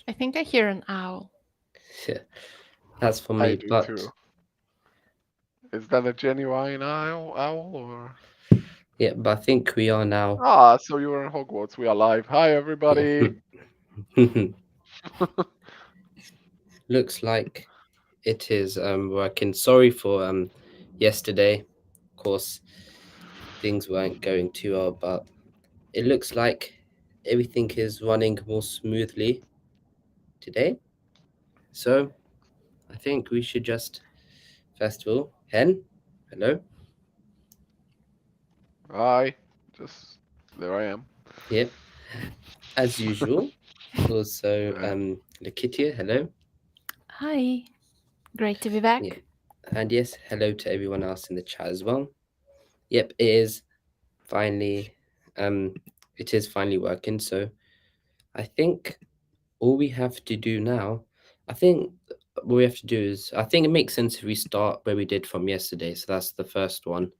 I think I hear an owl. Yeah, that's for I me. do But too. Is that a genuine owl or? yeah, but I think we are now. Ah, so you were in Hogwarts. We are live. Hi, Yeah. everybody. Looks like it is working. Sorry for yesterday. Of course, things weren't going too well, but it looks like everything is running more smoothly today. So I think we should just first of all, Hen, hello. Hi. Just there I am. Yep, as usual. Also, Yeah. Lakitia, hello. Hi. Great to be Yeah, back. and yes, hello to everyone else in the chat as well. Yep, it is finally, um, it is finally working. So I think all we have to do now, I think what we have to do is, I think it makes sense if we start where we did from yesterday. So that's the first one.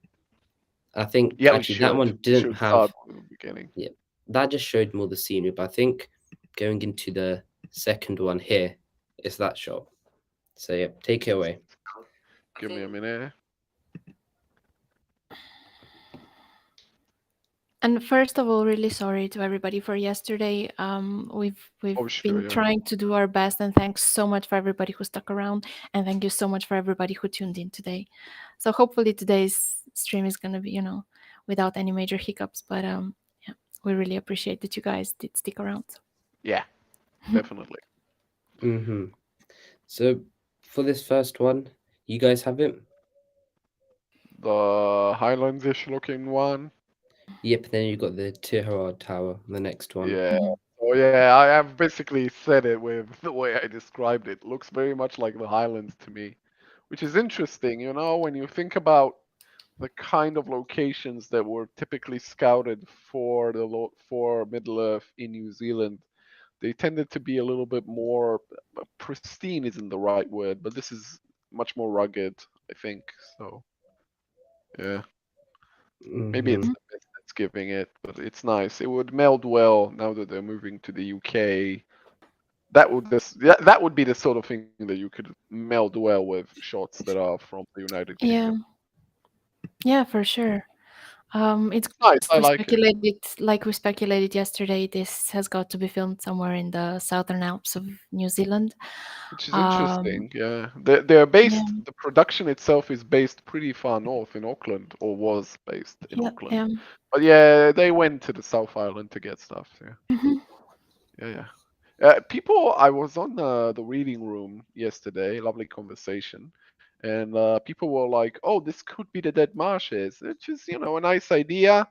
I think Yeah, we actually that should. one We didn't should have, start from the beginning. yeah, that just showed more the scenery. But I think going into the second one here is that shot. So yeah, take it away. Give me a minute. And first of all, really sorry to everybody for yesterday. We've Oh, sure, been yeah. trying to do our best, and thanks so much for everybody who stuck around, and thank you so much for everybody who tuned in today. So hopefully today's stream is gonna be, without any major hiccups. But yeah, we really appreciate that you guys did stick around. Yeah, definitely. Mm-hmm. So for this first one, you guys have it? The Highlands-ish looking one. Yep, then you got the Tirharad Tower, the next one. Yeah. Mhm. Oh, yeah. I have basically said it with the way I described it. Looks very much like the Highlands to me, which is interesting. When you think about the kind of locations that were typically scouted for for Middle Earth in New Zealand, they tended to be a little bit more pristine isn't the right word, but this is much more rugged, I think. So yeah, maybe Mm-hmm. it's the best that's giving it, but it's nice. It would meld well now that they're moving to the UK. That would be the sort of thing that you could meld well with shots that are from the United Yeah, Kingdom. yeah, for sure. It's It's nice. I we like it. speculated, like we speculated yesterday. This has got to be filmed somewhere in the Southern Alps of New Zealand. Which is Um, interesting, yeah. They're yeah, based, the production itself is based pretty far north in Auckland, or was based in yeah, Auckland. yeah. But yeah, they went to the South Island to get stuff, yeah. Mhm. Yeah, yeah. I was on the reading room yesterday, lovely conversation, and people were like, "Oh, this could be the Dead Marshes," which is, a nice idea.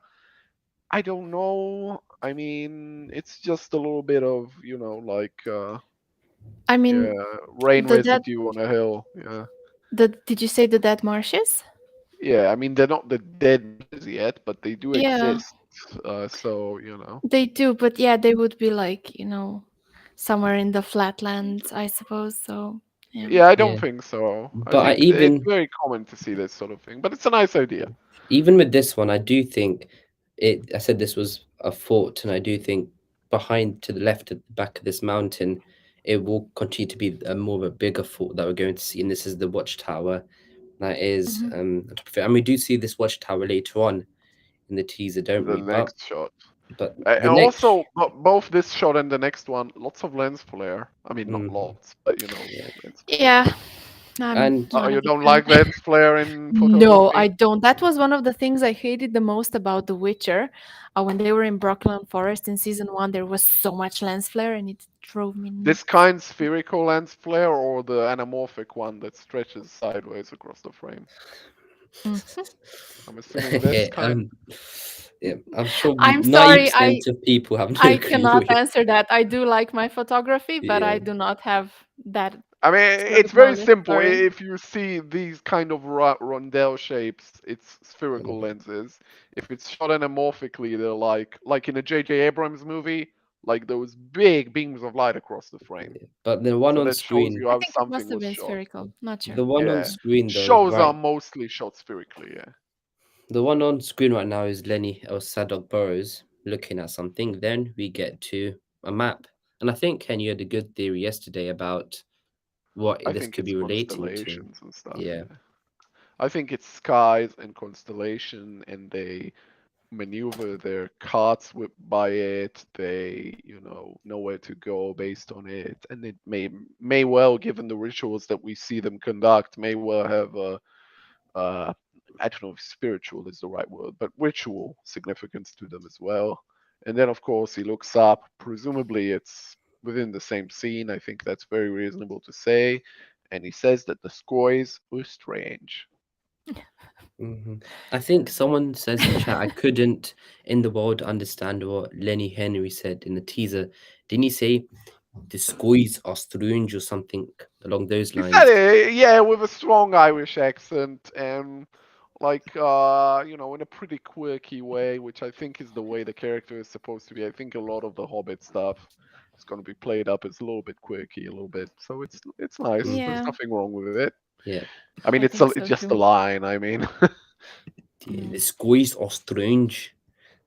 I don't know. I mean, it's just a little bit of, I mean, yeah, rain the dead. residue on a hill. Yeah. Did you say the dead marshes? Yeah, I mean, they're not the dead marshes yet, but they do Yeah, exist. So. they do, but yeah, they would be like, somewhere in the flatlands, I suppose. So yeah. Yeah, I don't Yeah, think so. I but I think it's even very common to see this sort of thing, but it's a nice idea. even with this one, I do think it. I said this was a fort, and I do think behind to the left at the back of this mountain, it will continue to be a more of a bigger fort that we're going to see. And this is the watchtower that is Mhm. on top of it. And we do see this watchtower later on in the teaser, don't The we? But next shot. the And next, also, both this shot and the next one, lots of lens flare. I mean, not mm, lots, but yeah, lens flare. Yeah, I'm and Oh, not a you big don't fan. like lens flare in No, photography? I don't. That was one of the things I hated the most about The Witcher. When they were in Brooklyn Forest in season one, there was so much lens flare, and it drove me This nuts. kind spherical lens flare or the anamorphic one that stretches sideways across the frame? Mhm. I'm assuming this kind. yeah, I'm sure I'm ninety sorry, percent of people have no I clue cannot which. answer that. I do like my photography, but Yeah, I do not have that I mean, sort it's of very knowledge. simple. Sorry. If you see these kind of rondelle shapes, it's spherical mhm, lenses. If it's shot anamorphically, they're like in a J.J. Abrams movie, like those big beams of light across the frame. yeah. But the one So on that shows screen, you I how think it something must have was been shot. spherical. Not sure. the one on Yeah. screen though, Shows are right? mostly shot spherically, yeah. The one on screen right now is Lenny El Sadok Burrows looking at something. Then we get to a map. And I think Ken, you had a good theory yesterday about what I this think could it's be relating to. constellations and stuff. Yeah. Yeah, I think it's skies and constellation, and they maneuver their carts by it. They, know where to go based on it, and it may well, given the rituals that we see them conduct, may well have a uh, I don't know if spiritual is the right word, but ritual significance to them as well. And then, of course, he looks up. Presumably, it's within the same scene. I think that's very reasonable to say. And he says that the scoys are strange. hmm I think someone says in chat, I couldn't in the world understand what Lenny Henry said in the teaser. Didn't he say the squeeze are strange or something along those He said lines? it, yeah, with a strong Irish accent and like in a pretty quirky way, which I think is the way the character is supposed to be. I think a lot of the Hobbit stuff is going to be played up as a little bit quirky, a little bit. So it's nice. hmm There's Yeah, nothing wrong with it. Yeah. I mean, I think it's so just a too. line. I mean, The Mm. squeeze are strange.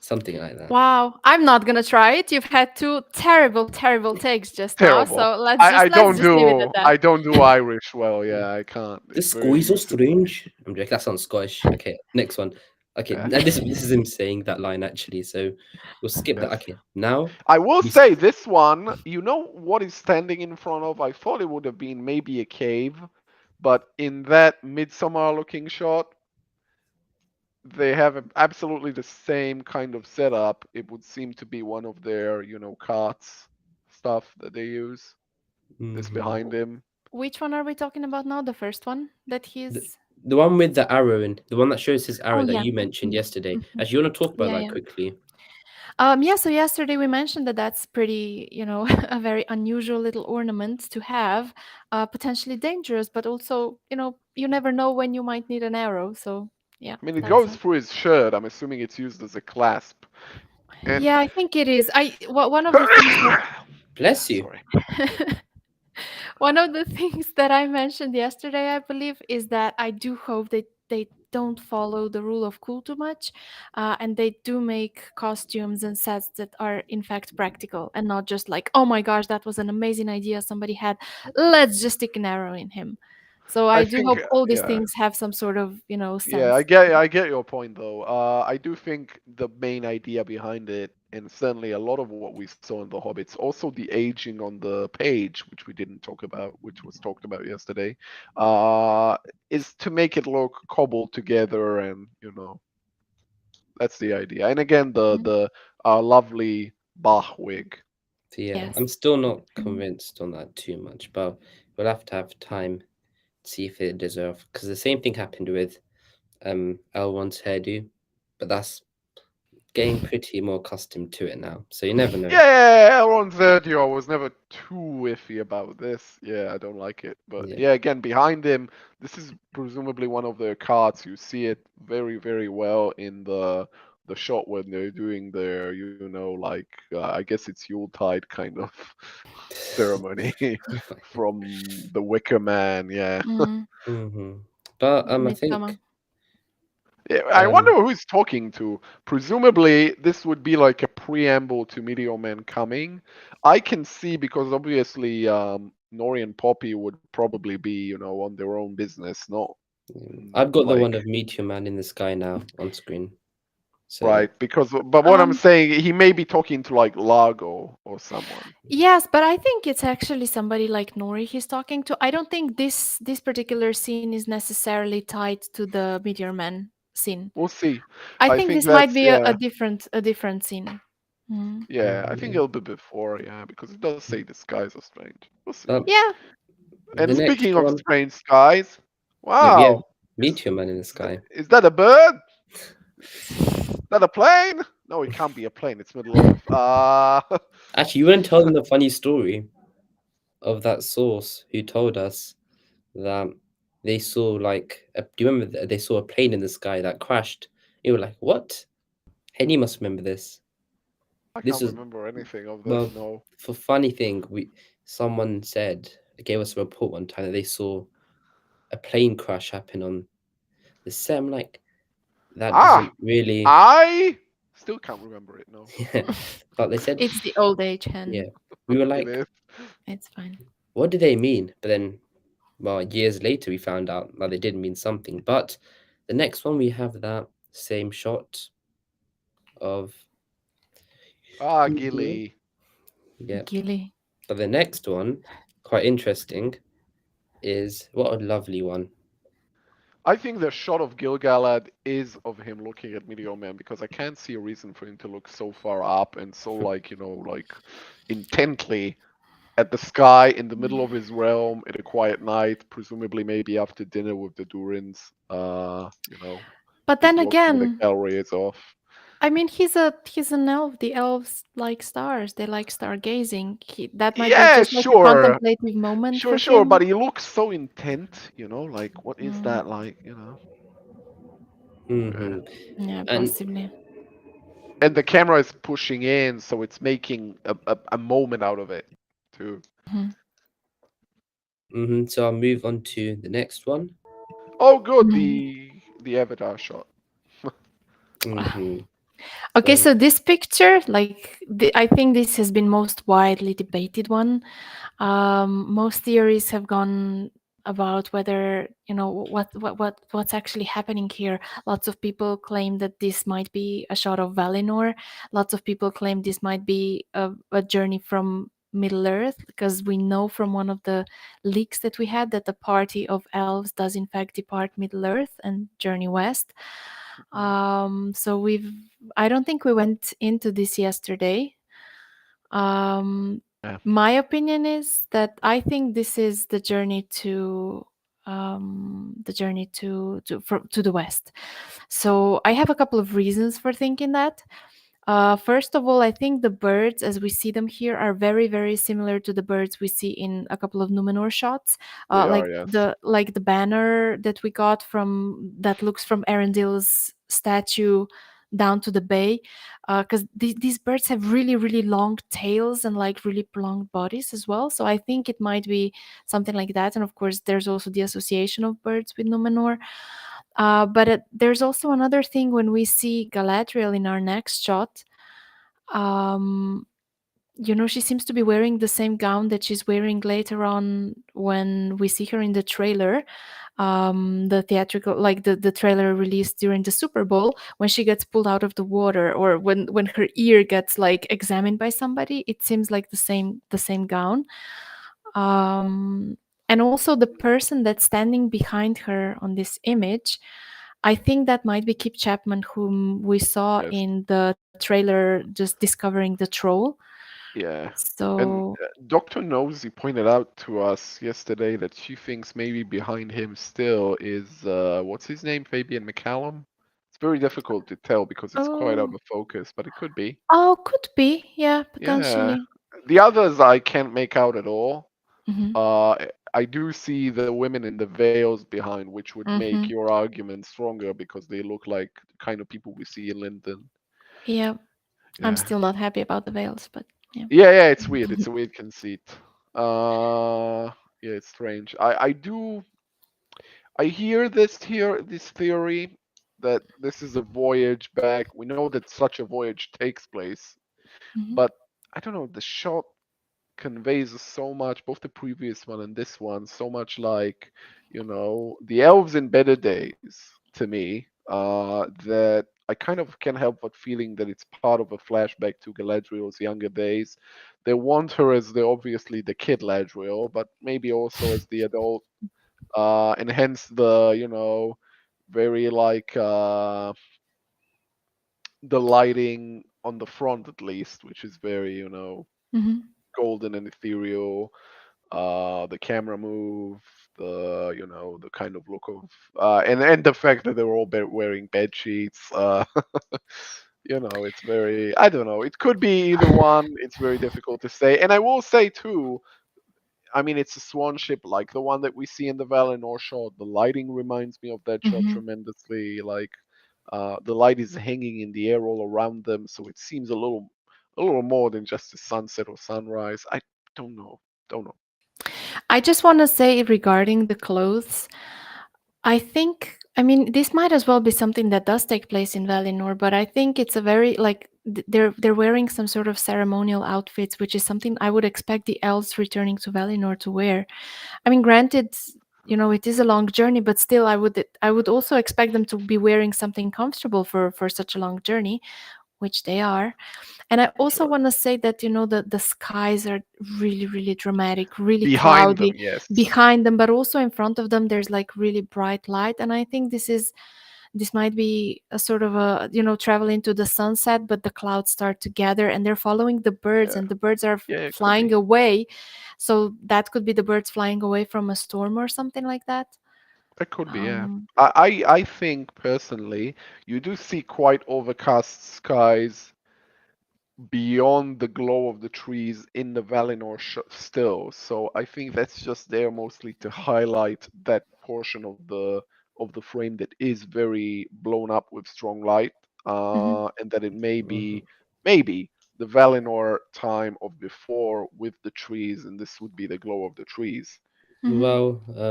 Something like that. Wow, I'm not gonna try it. You've had two terrible, terrible takes just now, terrible. so let's I, just I let's don't just leave it at do that. I don't do Irish well. Yeah, I can't. The It's very squeeze are elusive for me. strange. I'm joking. That sounds Scottish. Okay, next one. Okay, Yeah. this is him saying that line actually. So we'll skip that. Yes. Okay, now I will we say this one, you know what he's standing in front of? I thought it would have been maybe a cave, but in that midsummer looking shot, they have absolutely the same kind of setup. It would seem to be one of their, carts stuff that they use. This mhm. behind him. Which one are we talking about now? The first one that the, he's. the one with the arrow in the one that shows his Oh arrow that yeah. you mentioned Mhm. yesterday. Mhm. Actually, you want to talk about Yeah, that yeah. quickly? Yeah, so yesterday we mentioned that that's pretty, a very unusual little ornament to have, potentially dangerous, but also, you never know when you might need an arrow. So, yeah, I mean, it that's goes a. through his shirt. I'm assuming it's used as a clasp. And Yeah, I think it is. One of the things that Bless you. sorry. one of the things that I mentioned yesterday, I believe, is that I do hope that they don't follow the rule of cool too much, and they do make costumes and sets that are in fact practical and not just like, oh my gosh, that was an amazing idea somebody had. Let's just stick an arrow in him. So I I do think, hope all these yeah. things have some sort of Yeah, I sense. get I get your point though. I do think the main idea behind it, and certainly a lot of what we saw in the Hobbits, also the aging on the page, which we didn't talk about, which was talked about yesterday, uh, is to make it look cobbled together, and that's the idea. And again, the Mhm. the lovely Bach wig. So yeah, Yes. I'm still not Mhm. convinced on that too much, but we'll have to have time to see if it deserves. Because the same thing happened with Elrond's hairdo, but that's getting pretty more accustomed to it now. So you never know. Yeah, Elrond Zerdio, I was never too iffy about this. Yeah, I don't like it. But Yeah. yeah, again, behind him, this is presumably one of their cards. You see it very, very well in the shot when they're doing their, like I guess it's Yuletide kind of ceremony from the Wicker Man. Yeah. Mhm. hmm But I Midsummer. think Yeah, I wonder um who he's talking to. Presumably, this would be like a preamble to Meteor Man coming. I can see because obviously, Nori and Poppy would probably be, on their own business, not I've got the like one of Meteor Man in the sky now on screen. So right. But what I'm Um, saying, he may be talking to like Largo or someone. Yes, but I think it's actually somebody like Nori he's talking to. I don't think this particular scene is necessarily tied to the Meteor Man scene. We'll see. I I think think this might that's be a, yeah, a different scene. Mm. yeah. I think yeah. it'll be before, yeah, because it does say the skies are strange. We'll see. But Yeah. And the next speaking of one, strange skies, yeah, wow. Is, Meteor Man in the sky. is that a bird? Is that a plane? No, it can't be a plane. It's Middle Earth. Actually, you want to tell them the funny story of that source who told us that they saw do you remember that they saw a plane in the sky that crashed? You were like, what? Henny must remember this. I This can't was remember anything of this. well, No. for funny thing, someone said gave us a report one time that they saw a plane crash happen on the set. I'm like, that Ah, doesn't really I still can't remember it. No. yeah. But they said It's the old age hen. yeah. We were It like, is. It's fine. what do they mean? But then, well, years later, we found out that they did mean something. But the next one, we have that same shot of. Ah, Mhm. Gilly. Yeah. Gilly. But the next one, quite interesting, is what a lovely one. I think the shot of Gil-galad is of him looking at Meteor Man because I can't see a reason for him to look so far up and so like, like intently at the sky in the middle of his realm at a quiet night, presumably maybe after dinner with the Durins, But just then blocking the again, calories off. I mean, he's an elf. The elves like stars. They like stargazing. That might be Yeah, just like a sure. contemplative moment Sure, for sure, but him. he looks so intent, like what is Mm, that like? Yeah. Hmm. yeah, And possibly. And the camera is pushing in, so it's making a moment out of it too. Mhm, so I'll move on to the next one. Oh, good, mhm. the avatar shot. Hmm. Okay, So so this picture, like, I think this has been most widely debated one. Most theories have gone about whether what's actually happening here. Lots of people claim that this might be a shot of Valinor. Lots of people claim this might be a journey from Middle Earth, because we know from one of the leaks that we had that the party of elves does in fact depart Middle Earth and journey west. Mhm. So I don't think we went into this yesterday. um Yeah, my opinion is that I think this is the journey to the west. So I have a couple of reasons for thinking that. First of all, I think the birds, as we see them here, are very, very similar to the birds we see in a couple of Numenor shots. they are. Like Yes. the banner that we got from that looks from Arundel's statue down to the bay, because these birds have really, really long tails and like really prolonged bodies as well. So I think it might be something like that. And of course, there's also the association of birds with Numenor. But there's also another thing when we see Galadriel in our next shot. Um, she seems to be wearing the same gown that she's wearing later on when we see her in the trailer. The theatrical, like the trailer released during the Super Bowl, when she gets pulled out of the water, or when her ear gets like examined by somebody. It seems like the same gown. Um, and also the person that's standing behind her on this image, I think that might be Kip Chapman, whom we saw Yes. in the trailer just discovering the troll. Yeah. And So, Dr. Nosy pointed out to us yesterday that she thinks maybe behind him still is what's his name, Fabian McCallum. It's very difficult to tell because it's quite out oh, of focus, but it could be. could be, yeah, Yeah. potentially. The others I can't make out at all. Hmm. I do see the women in the veils behind, which would make Hmm. your argument stronger because they look like the kind of people we see in Linden. Yeah, I'm Yeah. still not happy about the veils, but yeah. Yeah, yeah, it's weird. It's a weird conceit. Uh, yeah, it's strange. I hear this theory that this is a voyage back. We know that such a voyage takes place, Hmm. but I don't know, the shot conveys so much, both the previous one and this one, so much like, the elves in better days to me, that I kind of can't help but feeling that it's part of a flashback to Galadriel's younger days. They want her as obviously the kid Galadriel, but maybe also as the adult, and hence the, very like the lighting on the front at least, which is very, Hmm. golden and ethereal, the camera move, the kind of look of, and the fact that they were all wearing bed sheets. It's very, I don't know. It could be either one. It's very difficult to say. And I will say too, I mean, it's a swan ship like the one that we see in the Valinor shot. The lighting reminds me of that shot Hmm. tremendously. Like, the light is hanging in the air all around them, so it seems a little more than just a sunset or sunrise. I don't know. Don't I just want to say regarding the clothes, I think I mean, this might as well be something that does take place in Valinor, but I think it's a very like they're wearing some sort of ceremonial outfits, which is something I would expect the elves returning to Valinor to wear. I mean, granted, it is a long journey, but still, I would also expect them to be wearing something comfortable for such a long journey, which they are. And I also Sure. want to say that the skies are really really dramatic, really Behind them, cloudy yes. behind them, but also in front of them there's like really bright light. And I think this might be a sort of a travel into the sunset, but the clouds start to gather and they're following the birds, Yeah. and the birds are Yeah, it could flying be. away. So that could be the birds flying away from a storm or something like that. It could be, yeah. um I think personally, you do see quite overcast skies beyond the glow of the trees in the Valinor still. So I think that's just there mostly to highlight that portion of the frame that is very blown up with strong light, mhm. and that it may Mhm. be maybe the Valinor time of before with the trees, and this would be the glow of the trees. Mhm. Well,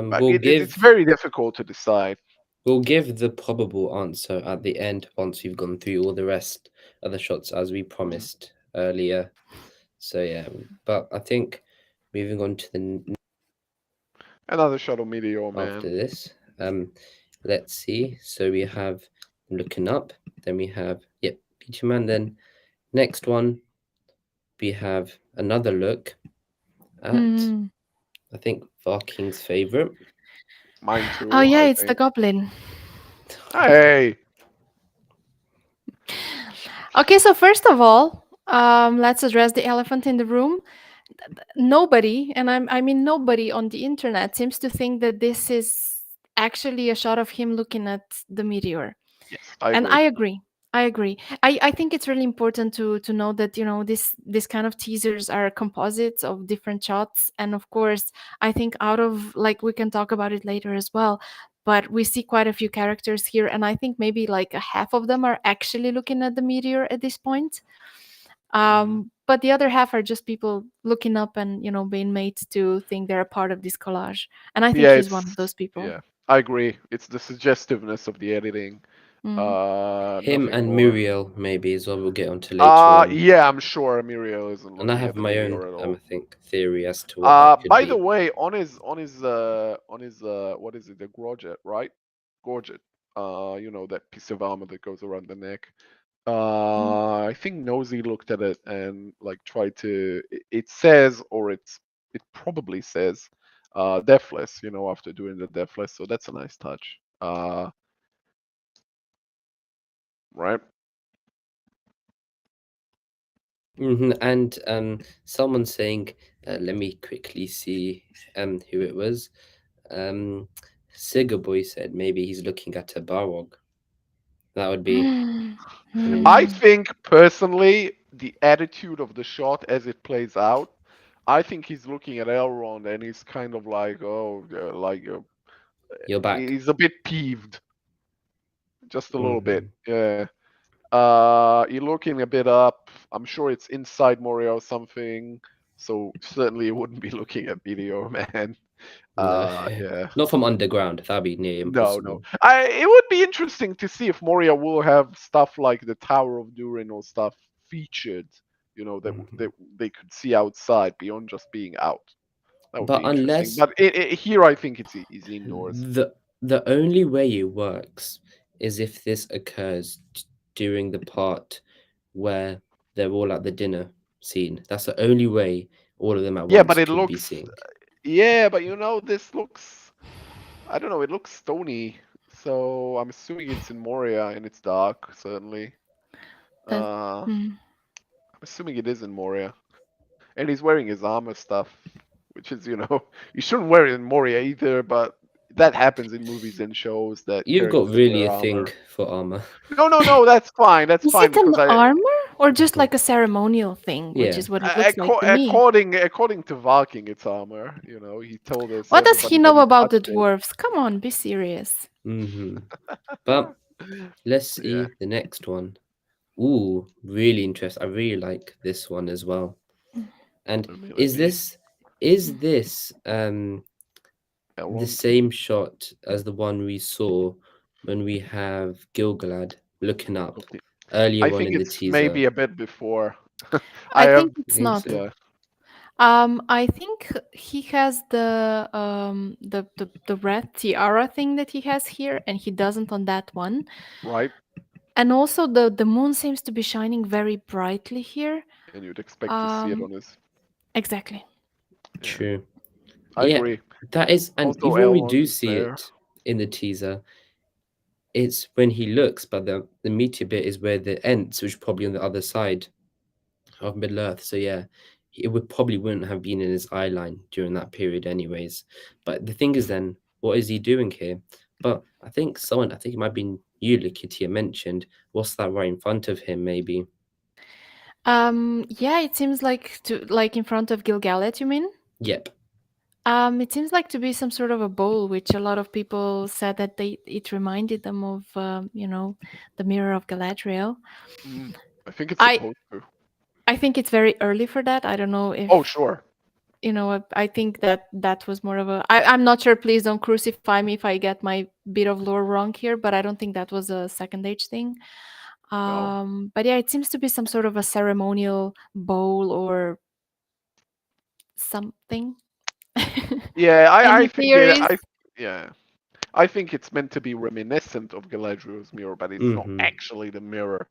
But it's very difficult to decide. we'll give the probable answer at the end once we've gone through all the rest of the shots as we Mhm. promised earlier. So yeah, but I think moving on to the Another shot of Meteor, after man. this, let's see. So we have looking up, then we have Peter Man. Then next one we have another look at Mm. I think Varking's favorite. Mine Oh too, yeah, I it's the think. goblin. Hey, Okay, so first of all, let's address the elephant in the room. Nobody, and I mean nobody on the internet seems to think that this is actually a shot of him looking at the meteor. yes, I And agree. I agree. I think it's really important to know that this kind of teasers are composites of different shots. And of course, I think out of, like, we can talk about it later as well, but we see quite a few characters here, and I think maybe like a half of them are actually looking at the meteor at this point. Mhm. But the other half are just people looking up and being made to think they're a part of this collage. And I think Yeah, he's one it's of those people. yeah, I agree. It's the suggestiveness of the editing, Mm. Him nothing and more. Muriel maybe as well. We'll get onto later on. Yeah, I'm sure Muriel isn't And I looking have at the my own, meteor at I all. think, theory as to what that could By the be. way, on his what is it, the gorget, right? Gorget. That piece of armor that goes around the neck. Mm. I think Nosy looked at it and like tried to. It says, or it probably says, deathless. After doing the deathless, so that's a nice touch. Right? And someone saying, let me quickly see who it was. Um, Sigaboy said maybe he's looking at a Barwog. That would be an I Hmm. interesting. think personally, the attitude of the shot as it plays out, I think he's looking at Elrond and he's kind of like, oh, You're back. he's a bit peeved, just a little bit. hmm Yeah. You're looking a bit up. I'm sure it's inside Moria or something. So certainly you wouldn't be looking at Meteor, man. No, Yeah. not from underground. That'd be near No, no. impossible. It would be interesting to see if Moria will have stuff like the Tower of Durin or stuff featured, that Mhm. they could see outside beyond just being out. That would But be interesting. unless But here, I think it's indoors. the only way it works is if this occurs during the part where they're all at the dinner scene. That's the only way all of them at Yeah, but once it could be looks. seen. Yeah, but this looks. I don't know. It looks stony. So I'm assuming it's in Moria and it's dark. Certainly. That, I'm hmm. assuming it is in Moria. And he's wearing his armor stuff, which is, you shouldn't wear it in Moria either, but that happens in movies and shows that You've got characters really wear a thing armor. for armor. No, no, no, that's fine. That's Is fine it an because I, armor or just like a ceremonial thing, which Yeah. is what it looks like to me? according to Valking, it's armor. He told us What does he everybody that know he about the touched it. dwarves? Come on, be serious. hmm But let's Yeah, see the next one. Ooh, really interesting. I really like this one as well. And let is me. this is this the Elrond. same shot as the one we saw when we have Gil-galad looking up Okay. I earlier on think in the it's teaser. maybe a bit before. I I have, think You it's think not. so? yeah, I think he has the red tiara thing that he has here, and he doesn't on that one. right. And also the moon seems to be shining very brightly here. And you'd expect to see it Um, on his. exactly. Yeah, True. I Yeah, agree. that is, and Also, even when we Elrond do is see there. it in the teaser, it's when he looks, but the meteor bit is where the Ents, which is probably on the other side of Middle Earth. So yeah, it would probably wouldn't have been in his eye line during that period, anyways. But the thing is, then what is he doing here? But I think it might have been you, Likitia, mentioned what's that right in front of him, maybe. Yeah, it seems like in front of Gil-galad, you mean? Yep. It seems like to be some sort of a bowl, which a lot of people said that it reminded them of, the mirror of Galadriel. Mm, I think it's I supposed to. I think it's very early for that. I don't know Oh, if sure. I think that was more of a. I'm not sure. Please don't crucify me if I get my bit of lore wrong here, but I don't think that was a second age thing. No. But yeah, it seems to be some sort of a ceremonial bowl or something. Yeah, I Any think it. theories? Yeah. I think it's meant to be reminiscent of Galadriel's mirror, but it's not Mm-hmm. actually the mirror.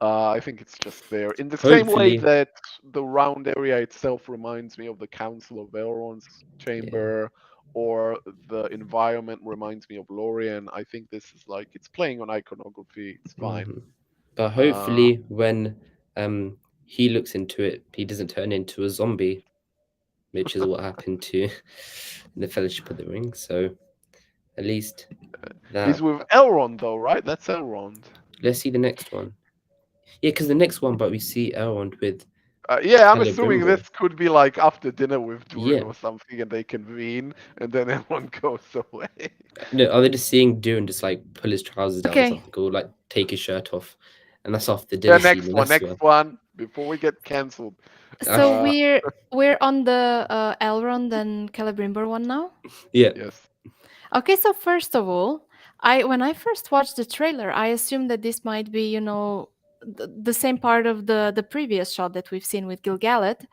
I think it's just there. In the same way Hopefully, that the round area itself reminds me of the Council of Elrond's yeah. chamber, or the environment reminds me of Lorien. I think this is like it's playing on iconography. It's fine. Mm-hmm. But Uh, hopefully, when he looks into it, he doesn't turn into a zombie, which is what happened to in the Fellowship of the Ring. So at least he's that. with Elrond though, right? That's Elrond. Let's see the next one. Yeah, because the next one, but we see Elrond with Yeah, I'm assuming Celebrimbor. this could be like after dinner with Durin Yeah. or something, and they convene, and then everyone goes away. No, are they just seeing Durin just like pull his trousers down or Okay, something, or like take his shirt off, and that's after the Yeah, dinner scene, and that's next where. one, before we get cancelled. so Okay. Uh, we're on the Elrond and Celebrimbor one now. Yeah. yes. Okay, so first of all, I when I first watched the trailer, I assumed that this might be, the same part of the previous shot that we've seen with Gil-galad.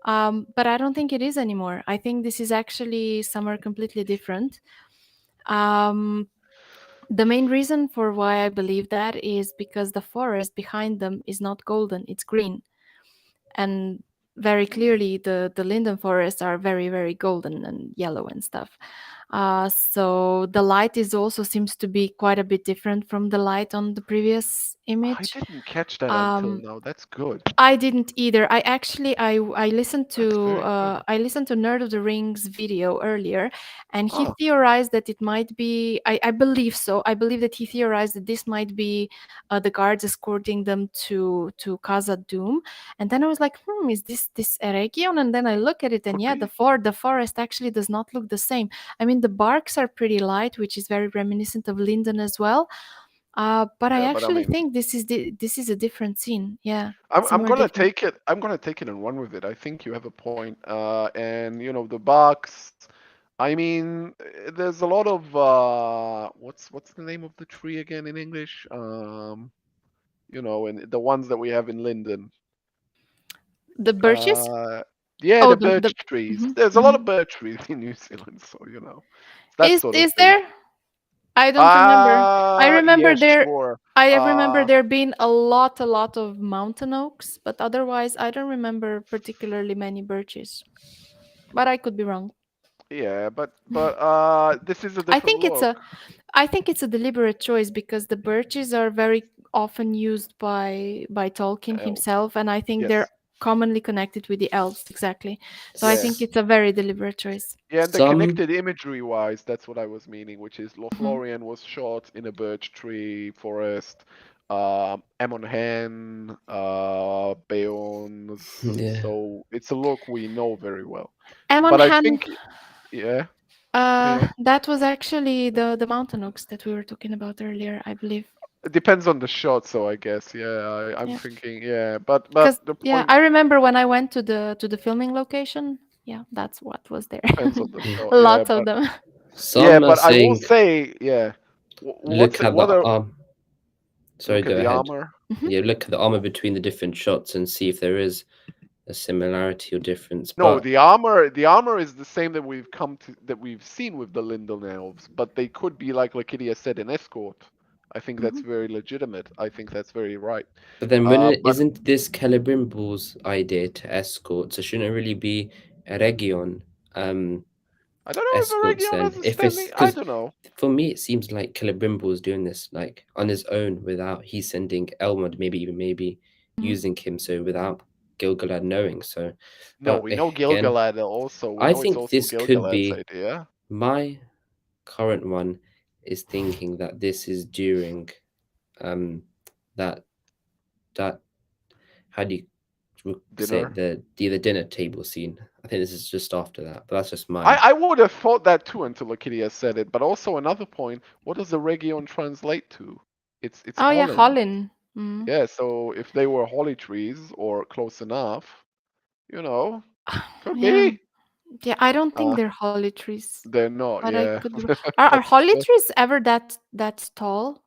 But I don't think it is anymore. I think this is actually somewhere completely different. Um, the main reason for why I believe that is because the forest behind them is not golden; it's green, and very clearly the linden forests are very very golden and yellow and stuff. So the light is also seems to be quite a bit different from the light on the previous I image. didn't catch that until um, now. That's good. I didn't either. I actually I listened That's to very good. Nerd of the Rings video earlier, and he Huh. theorized that it might be. I believe so. I believe that he theorized that this might be the guards escorting them to Casa Doom. And then I was like, is this Eregion? And then I look at it, and Could yeah, be. the forest actually does not look the same. I mean, the barks are pretty light, which is very reminiscent of Linden as well. But I Yeah, but I actually mean, think this is a different scene. Yeah, I'm somewhere gonna different. take it. I'm gonna take it and run with it. I think you have a point. And the box. I mean, there's a lot of what's the name of the tree again in English? And the ones that we have in Linden. The birches? Uh, yeah, Oh, the the birch trees. mhm, There's a lot mhm. of birch trees in New Zealand, so it's that sort of Is thing. there? I don't remember. I Yeah, remember there. sure. I remember Uh, there being a lot of mountain oaks, but otherwise, I don't remember particularly many birches. But I could be wrong. yeah, but this is a I different think it's look. a I think it's a deliberate choice because the birches are very often used by Tolkien Elves. himself, and I think they're Yes. commonly connected with the elves exactly. So I Yeah. think it's a very deliberate choice. Yeah, and the Some. connected imagery wise, that's what I was meaning, which is Mhm. Lothlorien was shot in a birch tree forest. Amon Hen, Beorn's. Yeah. So it's a look we know very well. Amon But I Han, think, yeah, yeah. that was actually the mountain oaks that we were talking about earlier, I believe. It depends on the shot, so I guess, yeah, I'm Yeah, thinking, yeah, but because the yeah, point I remember when I went to the filming location. Yeah, that's what was there. depends on the shot, Lots of them. Some are but I will saying say, yeah. What's Look it? at the What are arm. Sorry, look at go the ahead. armor? Mhm. Yeah, look at the armor between the different shots and see if there is a similarity or difference. No, But the armor is the same that we've seen with the Lindon elves, but they could be like Lakidia said, an escort. I think that's Mhm. very legitimate. I think that's very right. then when But isn't this Celebrimbor's idea to escort? So shouldn't it really be a Region I don't know if a escorts Region then? has a If it's standing. I because don't know. for me it seems like Celebrimbor is doing this like on his own without he's sending Elmod, maybe Mhm. using him so without Gil-galad knowing. So, No, but we know again, Gil-galad also. We I know it's think also this could Gil-galad's be idea. my current one is thinking that this is during um that that how do you say it, Dinner. the dinner table scene. I think this is just after that, but that's just my I would have thought that too until Lakidia said it. But also another point: what does the Region translate to? It's Oh yeah, Holland. Holland. Mm. Yeah, so if they were holly trees or close enough, you know, could Yeah. be. Yeah, I don't think Uh, they're holly trees, they're not, but I yeah. could be wrong. Are holly Let's trees ever that tall?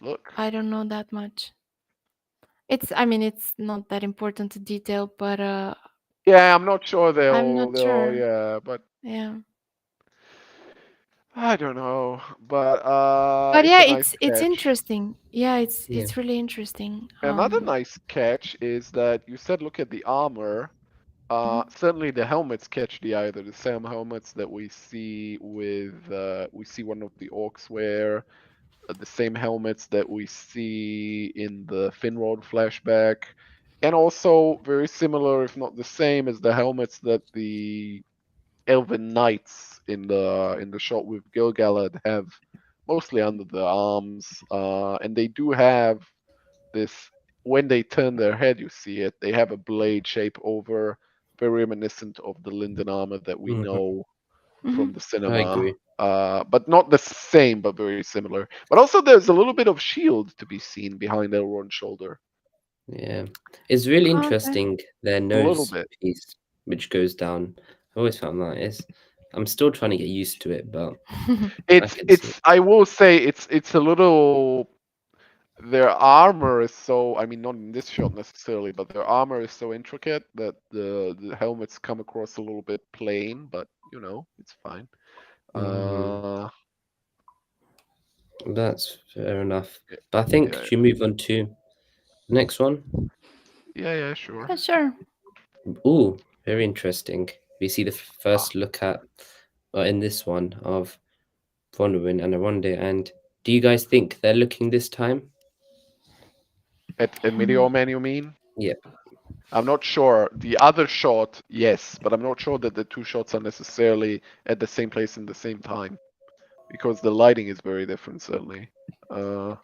look. I don't know that much. I mean, it's not that important to detail, but Yeah, I'm not sure I'm not they'll sure. yeah, but Yeah. I don't know. But But it's yeah, a nice it's catch. interesting. Yeah, yeah. it's really interesting. Another nice catch is that you said look at the armor. Mhm. Certainly the helmets catch the eye. They're the same helmets that we see one of the orcs wear. The same helmets that we see in the Finrod flashback, and also very similar, if not the same, as the helmets that the Elven knights in the shot with Gil-galad have, mostly under the arms, and they do have this. When they turn their head, you see it. They have a blade shape over, very reminiscent of the Linden armor that we Hmm. know Mhm. from the I cinema, agree. but not the same, but very similar. But also, there's a little bit of shield to be seen behind Elrond's shoulder, Yeah, it's really Okay. interesting their a little nose bit. piece which goes down. I always found that is. I'm still trying to get used to it, but I can see it. It's. I will say it's a little. Their armor is so. I mean, not in this shot necessarily, but their armor is so intricate that the helmets come across a little bit plain. But it's fine. Hmm. Uh, That's fair enough. yeah, But I think yeah, should we move on to the next one? yeah, sure. Yeah, sure. Ooh, very interesting. We see the first look at in this one of Bronwyn and Aronde. And do you guys think they're looking this time? At Hmm. Meteor Man, you mean? Yeah. I'm not sure. The other shot, yes, but I'm not sure that the two shots are necessarily at the same place in the same time because the lighting is very different, certainly. Uh,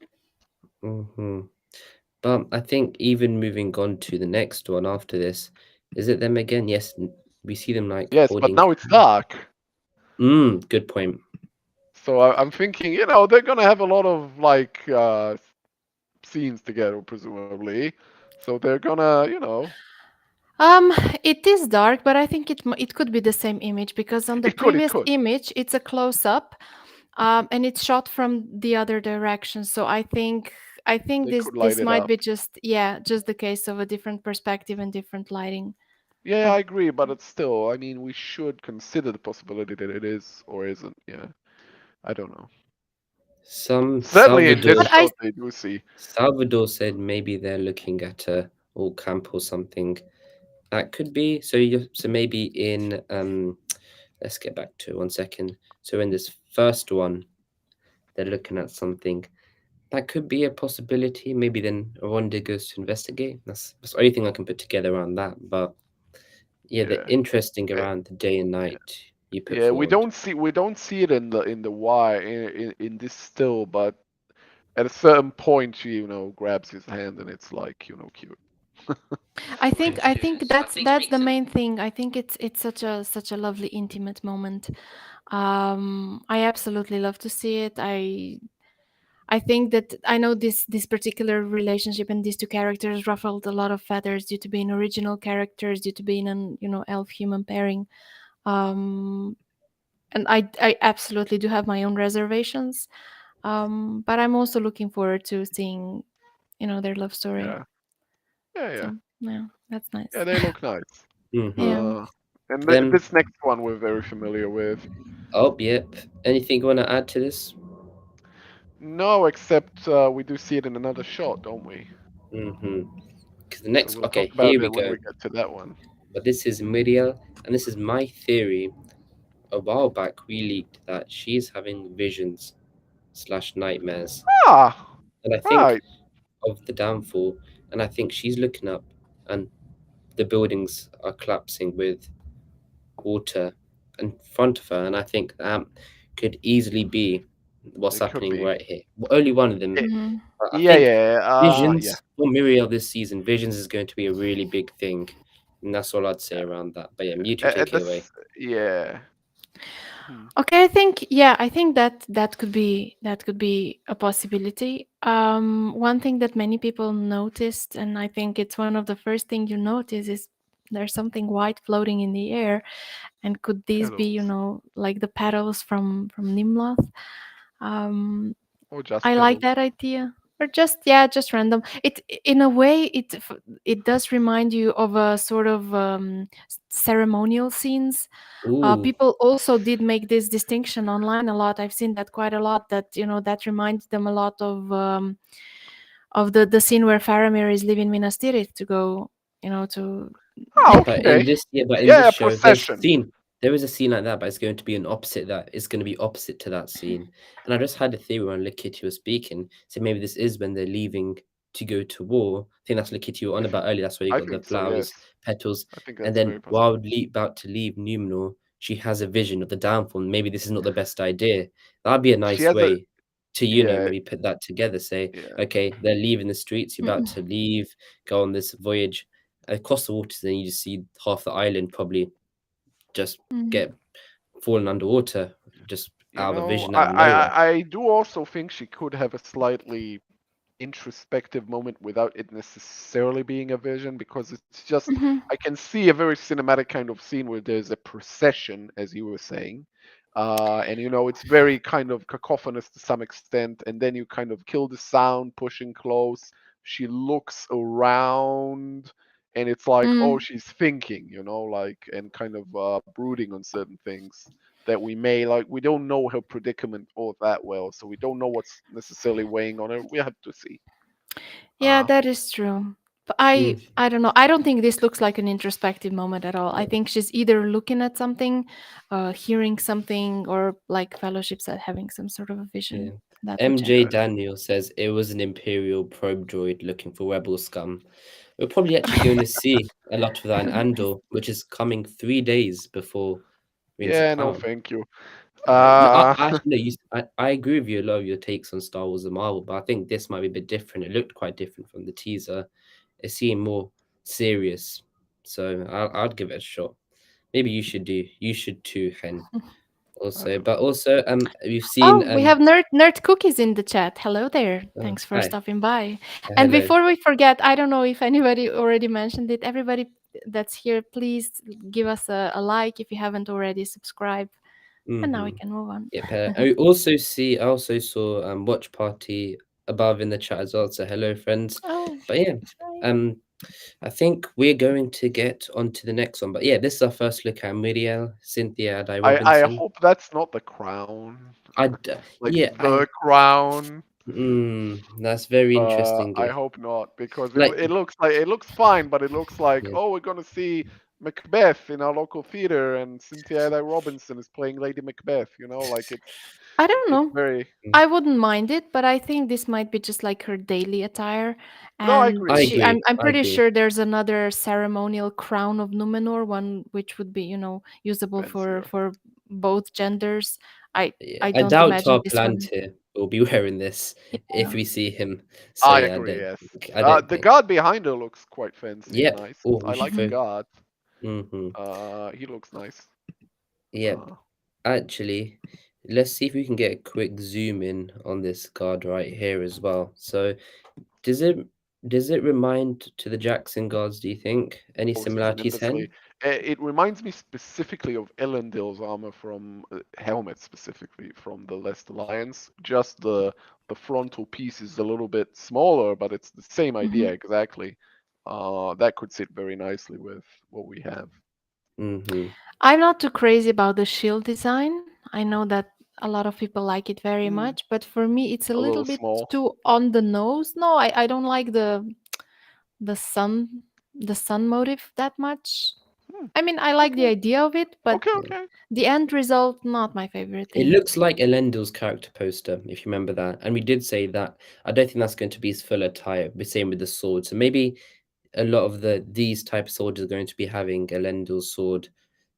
Hmm. But I think even moving on to the next one after this, is it them again? Yes, we see them like yes, but holding. now it's dark. Good point. So I'm thinking, they're gonna have a lot of like scenes together, presumably. So they're gonna, Um, it is dark, but I think it could be the same image because on the it previous could. image it's a close up, and it's shot from the other direction. So I think They this could light this it might up. be just the case of a different perspective and different lighting. Yeah, I Um, agree, but it's still, I mean, we should consider the possibility that it is or isn't. Yeah, I don't know. Some Certainly in this but I shot, they do see. Salvador said maybe they're looking at a all camp or something. That could be. So maybe in let's get back to it 1 second. So in this first one, they're looking at something that could be a possibility. Maybe then Ronda goes to investigate. That's the only thing I can put together around that. But yeah, the Yeah. interesting Eh, around the day and yeah. night you put Yeah, forward. we don't see it in the wire in this still, but at a certain point she, grabs his hand and it's like, cute. I think that's the main thing. I think it's such a lovely intimate moment. I absolutely love to see it. I think that I know this particular relationship and these two characters ruffled a lot of feathers due to being original characters, due to being an elf human pairing. Um, and I absolutely do have my own reservations. But I'm also looking forward to seeing, their love story. Yeah. Yeah, yeah. So yeah, that's Yeah, nice. they look nice. Yeah. Mm-hmm. Uh, and Then, this next one we're very familiar with. oh, yep. Anything you want to add to this? No, except we do see it in another shot, don't we? Mm-hmm. Because the So next, we'll talk okay, about here we it when go. we get to that one. But this is Miriel, and this is my theory. A while back, we leaked that she's having visions slash nightmares, Ah, and I think right. of the downfall, and I think she's looking up, and the buildings are collapsing with water in front of her, and I think that could easily be what's It could happening be. right here. Well, only one of them. It, Hmm. But I yeah, think yeah, yeah. Visions for Muriel this season, Visions is going to be a really big thing. And that's all I'd say around that. But yeah, Mewtwo, take it away. Yeah. Hmm. Okay, I think that could be a possibility. One thing that many people noticed, and I think it's one of the first thing you notice, is there's something white floating in the air, and could these be, Petals. like the petals from Nimloth? Um, Or just I like petals. that idea. Or just random. It in a way it does remind you of a sort of ceremonial scenes. Ooh, People also did make this distinction online a lot. I've seen that quite a lot. That that reminds them a lot of the scene where Faramir is leaving Minas Tirith to go, to. Ah, in okay. this, yeah, but in this Yeah, show, there's a procession. scene. There is a scene like that, but it's going to be an opposite that. It's going to be opposite to that scene. And I just had a theory when Likiti was speaking. So maybe this is when they're leaving to go to war. I think that's Likiti you were on about earlier. That's why you I got the think so, yes. flowers, petals, I think and that's then very possible. while about to leave Numenor, she has a vision of the downfall. Maybe this is not the best idea. That'd be a She nice has a way to yeah, maybe put that together. Say, yeah. okay, they're leaving the streets. You're about Mm, to leave, go on this voyage across the waters, then you just see half the island probably just mm, get fallen underwater, just You out of a know, vision out of nowhere. I do also think she could have a slightly introspective moment without it necessarily being a vision, because it's just mhm, I can see a very cinematic kind of scene where there's a procession, as you were saying, and it's very kind of cacophonous to some extent, and then you kind of kill the sound, pushing close. She looks around, and it's like, oh, mm. she's thinking, like, and kind of brooding on certain things that we may like. We don't know her predicament all that well, so we don't know what's necessarily weighing on her. We have to see. Yeah, Uh, that is true. But I don't know. I don't think this looks like an introspective moment at all. I Yeah, think she's either looking at something, hearing something, or like Fellowship said, having some sort of a yeah. vision. That MJ whichever. yeah, Daniel says it was an Imperial probe droid looking for rebel scum. We're probably actually going to see a lot of that in Nice. Andor, which is coming 3 days before Rings of yeah, no, Power. thank you. No, Uh, I actually, no, I agree with you. A lot of your takes on Star Wars and Marvel, but I think this might be a bit different. It looked quite different from the teaser. It seemed more serious, so I'd give it a shot. Maybe you should too, Hen. I Also, don't but know. also we've seen Oh, we have nerd cookies in the chat. Hello there. oh, Thanks for hi, stopping by. And hello. before we forget, I don't know if anybody already mentioned it. Everybody that's here, please give us a like if you haven't already subscribed. And now we Mm-hmm. can move on. Yep. I also saw Watch Party above in the chat as well. So hello, friends. Oh, But yeah, hi. um, I think we're going to get on to the next one. But yeah, this is our first look at Muriel, Cynthia Di I Robinson. hope that's not the crown, like Yeah, the crown. that's very interesting. I hope not, because it Like, it looks like it looks fine, but it looks like, yeah, oh, we're gonna see Macbeth in our local theater, and Cynthia Eli Robinson is playing Lady Macbeth. Like I don't it's know. very. mm, I wouldn't mind it, but I think this might be just like her daily attire. No, I And I agree. agree. I'm I pretty agree. sure there's another ceremonial crown of Numenor, one which would be, usable for Fancier. for both genders. I Yeah, I I don't doubt imagine our this one. Palantir will be wearing this if Yeah. we see him. So I yeah, agree. Yes. I don't The think. god behind her looks quite fancy and Yep. nice. Oh, we I should like the Mhm. focus. god. Mm-hmm. He looks nice. Yep. Uh, Actually, let's see if we can get a quick zoom in on this guard right here as well. So, does it does it remind to the Jackson guards? Do you think any oh, similarities, tremendously. Hen? It reminds me specifically of Elendil's armor from helmet specifically from the Last Alliance. Just the frontal piece is a little bit smaller, but it's the same idea exactly. That could sit very nicely with what we have. Mm-hmm. I'm not too crazy about the shield design. I know that a lot of people like it very Mm, much, but for me, it's a a little little bit small. too on the nose. No, I don't like the sun the sun motive that much. Hmm, I mean, I like the okay, idea of it, but okay, Yeah. okay. the end result not my favorite It thing. looks like Elendil's character poster, if you remember that. And we did say that I don't think that's going to be his full attire. The same with the sword. So maybe a lot of these type of swords are going to be having Elendil's sword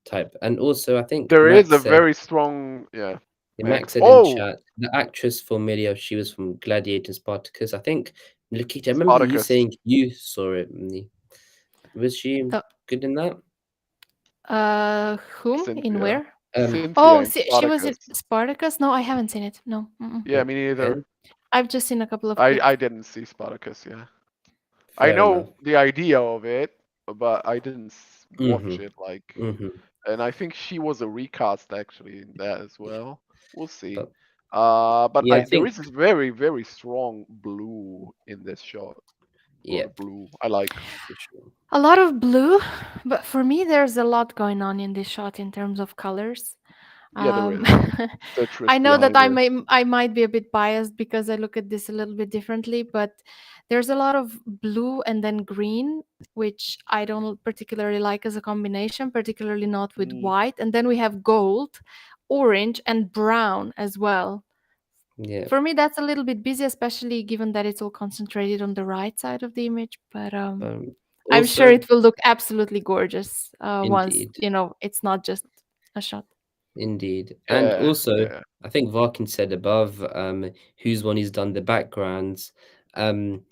type. And also, I think There is Max a said, very strong, yeah, yeah, Max Max. said in Oh, chat, the actress for Meteor, she was from Gladiator and Spartacus. I think, Lakita, I remember you Spartacus, saying you saw it. Was she The good in that? whom in Cynthia, where? Cynthia Oh, in she was in Spartacus. Spartacus. No, I haven't seen it. No, mm-mm. Yeah, me neither. Ken? I've just seen a couple of I clips. didn't see Spartacus. Yeah, I Fair enough. know the idea of it, but I didn't watch Mm-hmm. it. Like, Mm-hmm. and I think she was a recast actually in that as well. We'll see. But But yeah, I there think, is this very, very strong blue in this shot. A lot yeah, of blue. I like. for sure. A lot of blue, but for me, there's a lot going on in this shot in terms of colors. Yeah, there Um, is citrus I know that behind it. I might be a bit biased because I look at this a little bit differently, but there's a lot of blue and then green, which I don't particularly like as a combination, particularly not with Mm, white. And then we have gold, orange, and brown as well. Yeah. For me, that's a little bit busy, especially given that it's all concentrated on the right side of the image. But I'm sure Also, it will look absolutely gorgeous once indeed, it's not just a shot. indeed, and yeah, also, yeah. I think Varkin said above, who's one who's done the backgrounds. Um,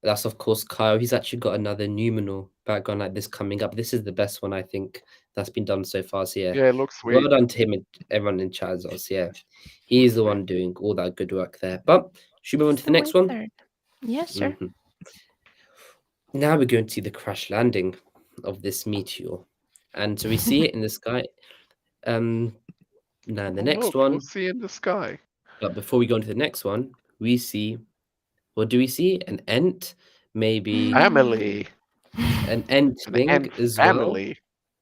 that's of course Kyle. He's actually got another Numenor background like this coming up. This is the best one I think that's been done so far. So yeah, Yeah, it looks well sweet. done to him and everyone in chat as well. So yeah, Looks he's the sweet. one doing all that good work there. But should we move on to the So next one? wizard. Yeah, sure. Mhm. Now we're going to see the crash landing of this meteor, and so we see it in the sky. Um, Now the Oh, next look, one, we'll see in the sky. but before we go on to the next one, we see, what do we see? An ent, maybe Family. an ent An thing ant as well, family.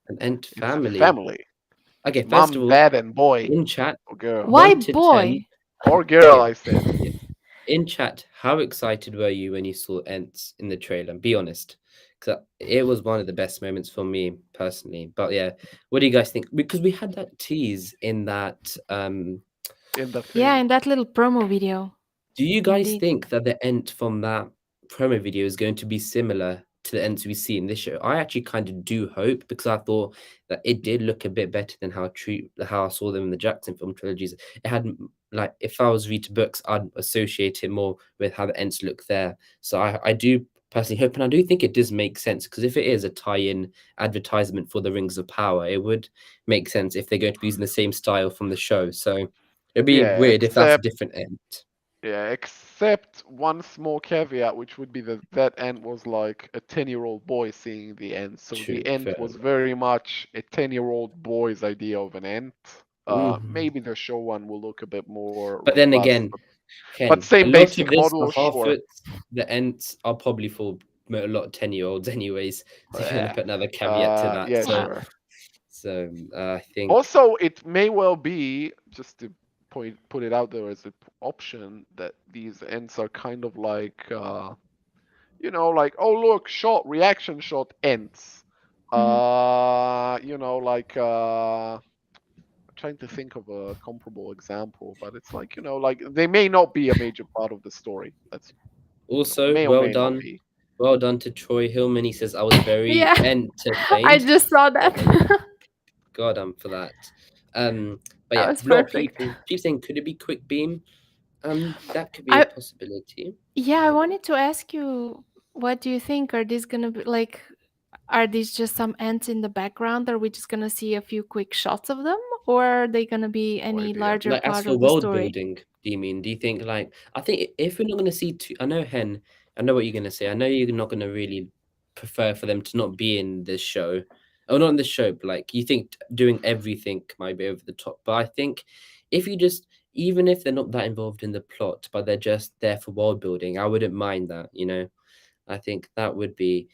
an ent It's a family. family. Okay, first of Mom, all, dad, and boy. in chat, Or girl. Why 1 to 10. boy? Or girl, Okay, I said. yeah. In chat, how excited were you when you saw ents in the trailer? Be honest, because it was one of the best moments for me personally. But yeah, what do you guys think? Because we had that tease in that In the Yeah, thing. in that little promo video. Do you guys Indeed. think that the Ent from that promo video is going to be similar to the Ents we see in this show? I actually kind of do hope because I thought that it did look a bit better than how I saw them in the Jackson film trilogies. It had like if I was reading books, I'd associate it more with how the Ents look there. So I do personally hope, and I do think it does make sense because if it is a tie-in advertisement for the Rings of Power, it would make sense if they're going to be using the same style from the show. So it'd be Yeah, weird if that's a except different Ent. except one small caveat, which would be that ant was like a 10-year-old boy seeing the ant. So True, the fair ant was enough. very much a 10-year-old boy's idea of an ant. Mhm. Maybe the show one will look a bit more But then robust, again, but Ken, a same lot of basic this, the model, sure. Harfoots, the Ents are probably for a lot of 10-year-olds anyways. So if you want to Yeah, put another caveat to that. yeah, So, Well, sure. so I think, Also, it may well be just to put it out there as an option that these ends are kind of like like oh look, shot reaction shot ends. mhm. Like I'm trying to think of a comparable example, but it's like like they may not be a major part of the story. That's also, may or may not be. well done to Troy Hillman. He says, I was very Yeah, I entertained. just saw that. God, God, for that. But That yeah, was a lot of perfect. people keep saying, could it be quick beam? That could be a I possibility, Yeah, I maybe. wanted to ask you, what do you think? Are these gonna be like? Are these just some ants in the background? Are we just gonna see a few quick shots of them, or are they gonna be No any idea. larger Like as part for of the world story? building, do you mean? Do you think like I think if we're not going to see two, I know Hen, I know what you're going to say. I know you're not going to really prefer for them to not be in this show. Oh, not in the show, but like you think doing everything might be over the top. But I think if you just, even if they're not that involved in the plot, but they're just there for world building, I wouldn't mind that, you know. I think that would be,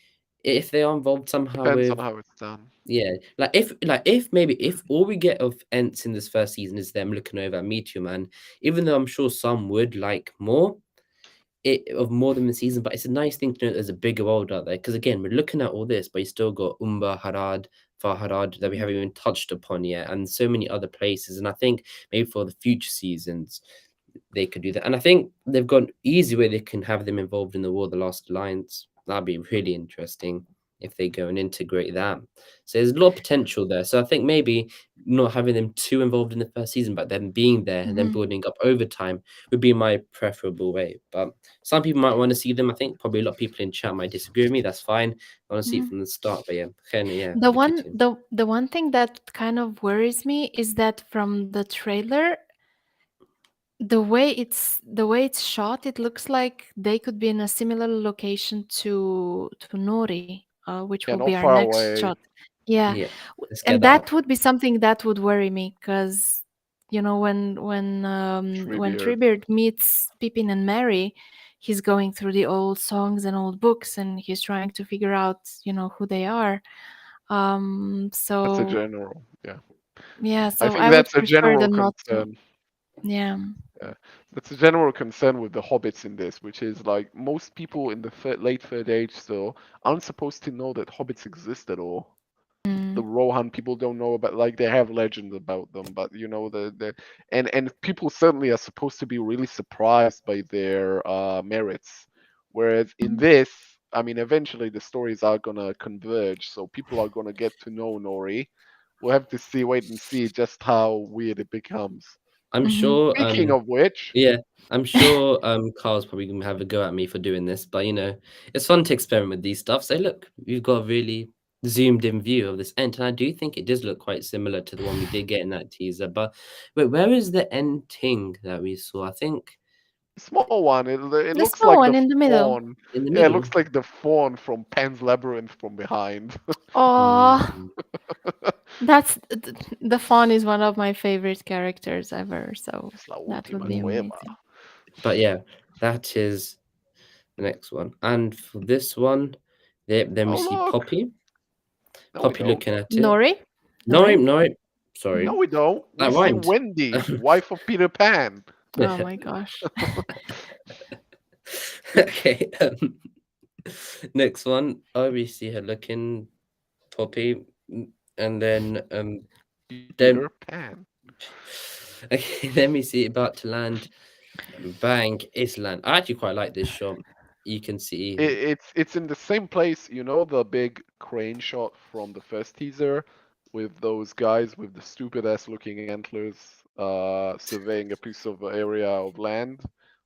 if they are involved somehow Depends on with, how it's done. yeah, like if maybe if all we get of Ents in this first season is them looking over at Meteor Man, even though I'm sure some would like more of more than the season, but it's a nice thing to know there's a bigger world out there. Because again, we're looking at all this, but you still got Harad, Farharad that we Mhm. haven't even touched upon yet, and so many other places. And I think maybe for the future seasons, they could do that. And I think they've got an easy way they can have them involved in the War of the Last Alliance. That'd be really interesting if they go and integrate that. So there's a lot of potential there. So I think maybe not having them too involved in the first season, but them being there and then Mhm. building up over time would be my preferable way. But some people might want to see them. I think probably a lot of people in chat might disagree with me. That's fine. I want to see it Mhm. from the start. But yeah, yeah, The look one at you. the one thing that kind of worries me is that from the trailer, the way it's shot, it looks like they could be in a similar location to Nori, which Yeah, will be not our far next away. shot. Yeah, Yeah, let's get and that up. that would be something that would worry me because when Treebeard. Treebeard meets Pippin and Mary, he's going through the old songs and old books, and he's trying to figure out who they are. That's a So general. Yeah, yeah, I so think I would that's a prefer general them not to. concern. Yeah. Yeah, that's a general concern with the hobbits in this, which is like most people in the late third age still aren't supposed to know that hobbits exist at all. The Mm. Rohan people don't know about, like, they have legends about them, but the and people certainly are supposed to be really surprised by their merits. Whereas in Mhm. this, I mean, eventually the stories are gonna converge, so people are gonna get to know Nori. We'll have to see, wait and see just how weird it becomes. I'm Mhm. sure. Speaking of which, Yeah, I'm sure Carl's probably gonna have a go at me for doing this, but it's fun to experiment with these stuff. So look, we've got a really zoomed in view of this end, and I do think it does look quite similar to the one we did get in that teaser. But wait, where is the end thing that we saw? I think small one, it The looks small like the one in the middle. fawn. in the Yeah, it middle. looks like the fawn from Pan's Labyrinth from behind. Oh, Mm, the fawn is one of my favorite characters ever, so Es la that would última be mm. nueva. amazing. But yeah, that is the next one. And for this one, then we Oh, see look. Poppy. No, we Poppy don't. looking at it. Nori, No, Nori. no, No, sorry, Mhm. we don't. We that see rhymed. Wendy, wife of Peter Pan. Oh my gosh. Okay. Next one. Oh, we see her looking Poppy, and then Peter Pan. okay. Then we see it about to land. And bang! It's land. I actually quite like this shot. You can see. It's in the same place, the big crane shot from the first teaser with those guys with the stupid ass looking antlers surveying a piece of area of land.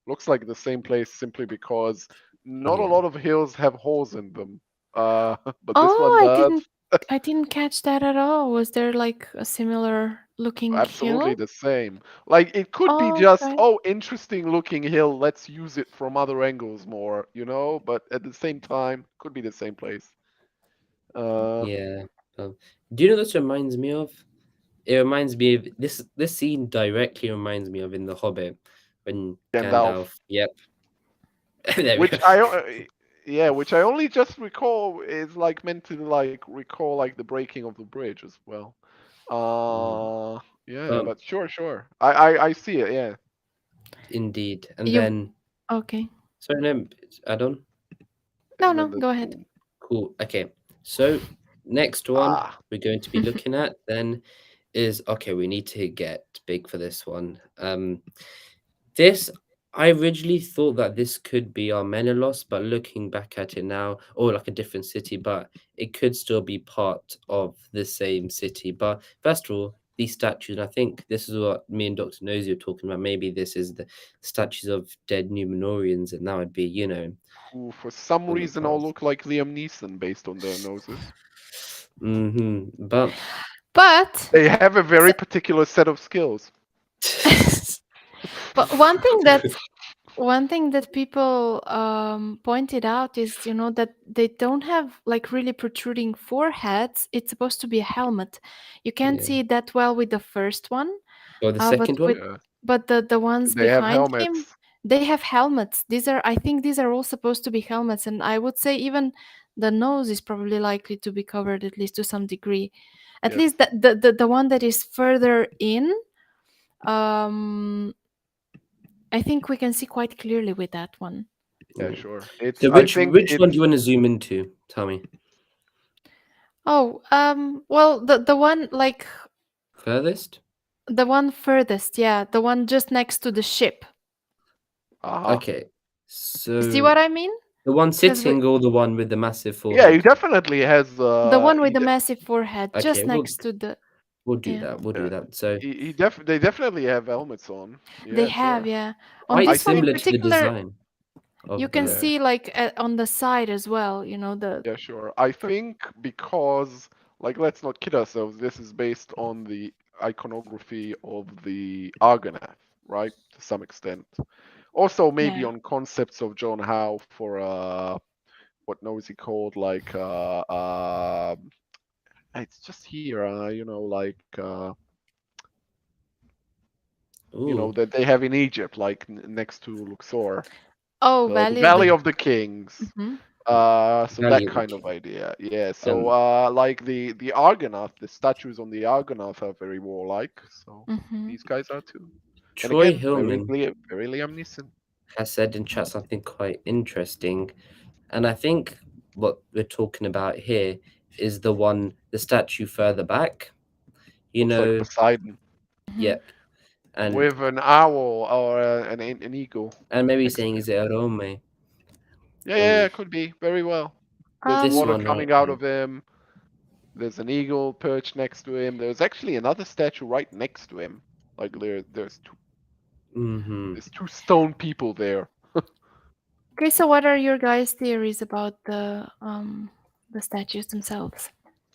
Looks like the same place simply because not a Yeah. lot of hills have holes in them. But this one Oh, I does. didn't catch that at all. Was there like a similar looking Absolutely hill? the same. Like, it could be Oh, just, okay. oh, interesting looking hill, let's use it from other angles more, but at the same time, could be the same place. Uh, Yeah. Do you know what this reminds me of? It reminds me of this scene directly reminds me of in The Hobbit when Gandalf, Gandalf. Yep. There we which go. yeah, which I only just recall is like meant to like recall like the breaking of the bridge as well. Mhm. Yeah, But but sure. I see it, yeah. indeed, and You then okay? sorry, no, add on. No, And then no, the go ahead. boom. Cool. Okay. So next one Ah, we're going to be looking at then is okay, we need to get big for this one. This I originally thought that this could be our Menelaus, but looking back at it now, or like a different city, but it could still be part of the same city. But first of all, these statues, and I think this is what me and Dr. Nosy were talking about. Maybe this is the statues of dead Numenorians, and that would be, who for some from the reason all past. look like Liam Neeson based on their noses. But But They have a very so, particular set of skills. but one thing that one thing that people pointed out is, that they don't have like really protruding foreheads. It's supposed to be a helmet. You can't Yeah. see it that well with the first one, Or the but second one? with Yeah. the ones They have behind him, helmets. they have helmets. I think these are all supposed to be helmets, and I would say even the nose is probably likely to be covered at least to some degree. At Yes. least the one that is further in, um, I think we can see quite clearly with that one. Yeah, Yeah. sure. It's. So I which think which one do it's. you want to zoom into? Tell me. Oh, well, the one like Furthest? the one furthest, yeah, the one just next to the ship. Uh-huh. Okay. See So what I mean? the one Because sitting or the one with the massive Yeah, he forehead? definitely has. the one with the massive forehead, Okay, just we'll next to the we'll do yeah, that. We'll do Yeah. that. So They definitely have helmets on. they Yeah, have, sure. yeah. On quite I this one in think. similar to the particular, design you of can the. Yeah. see like on the side as well. The Yeah, sure. I think because, like, let's not kid ourselves, this is based on the iconography of the Argonath, right? To some extent. Also, maybe yeah. on concepts of John Howe for what nose he called, like it's just here, Ooh, that they have in Egypt, like next to Luxor, Oh, the Valley of the. Valley of the Kings. Hmm. So Valley that of the kind of King. idea. Yeah. So Um, like the Argonath, the statues on the Argonath are very warlike. So Hmm. these guys are too. And Troy again, very Hillman Very Liam Neeson. has said in chat something quite interesting, and I think what we're talking about here is the statue further back. You Looks like know, Poseidon Hmm. yep, and with an owl or an eagle maybe next saying to is him. it a Rome? Yeah, yeah, Um, yeah, could be very well. There's Um, this water one right coming out here. of him. There's an eagle perched next to him. There's actually another statue right next to him. Like Mm-hmm. there's two stone people there. okay, so what are your guys' theories about the statues themselves?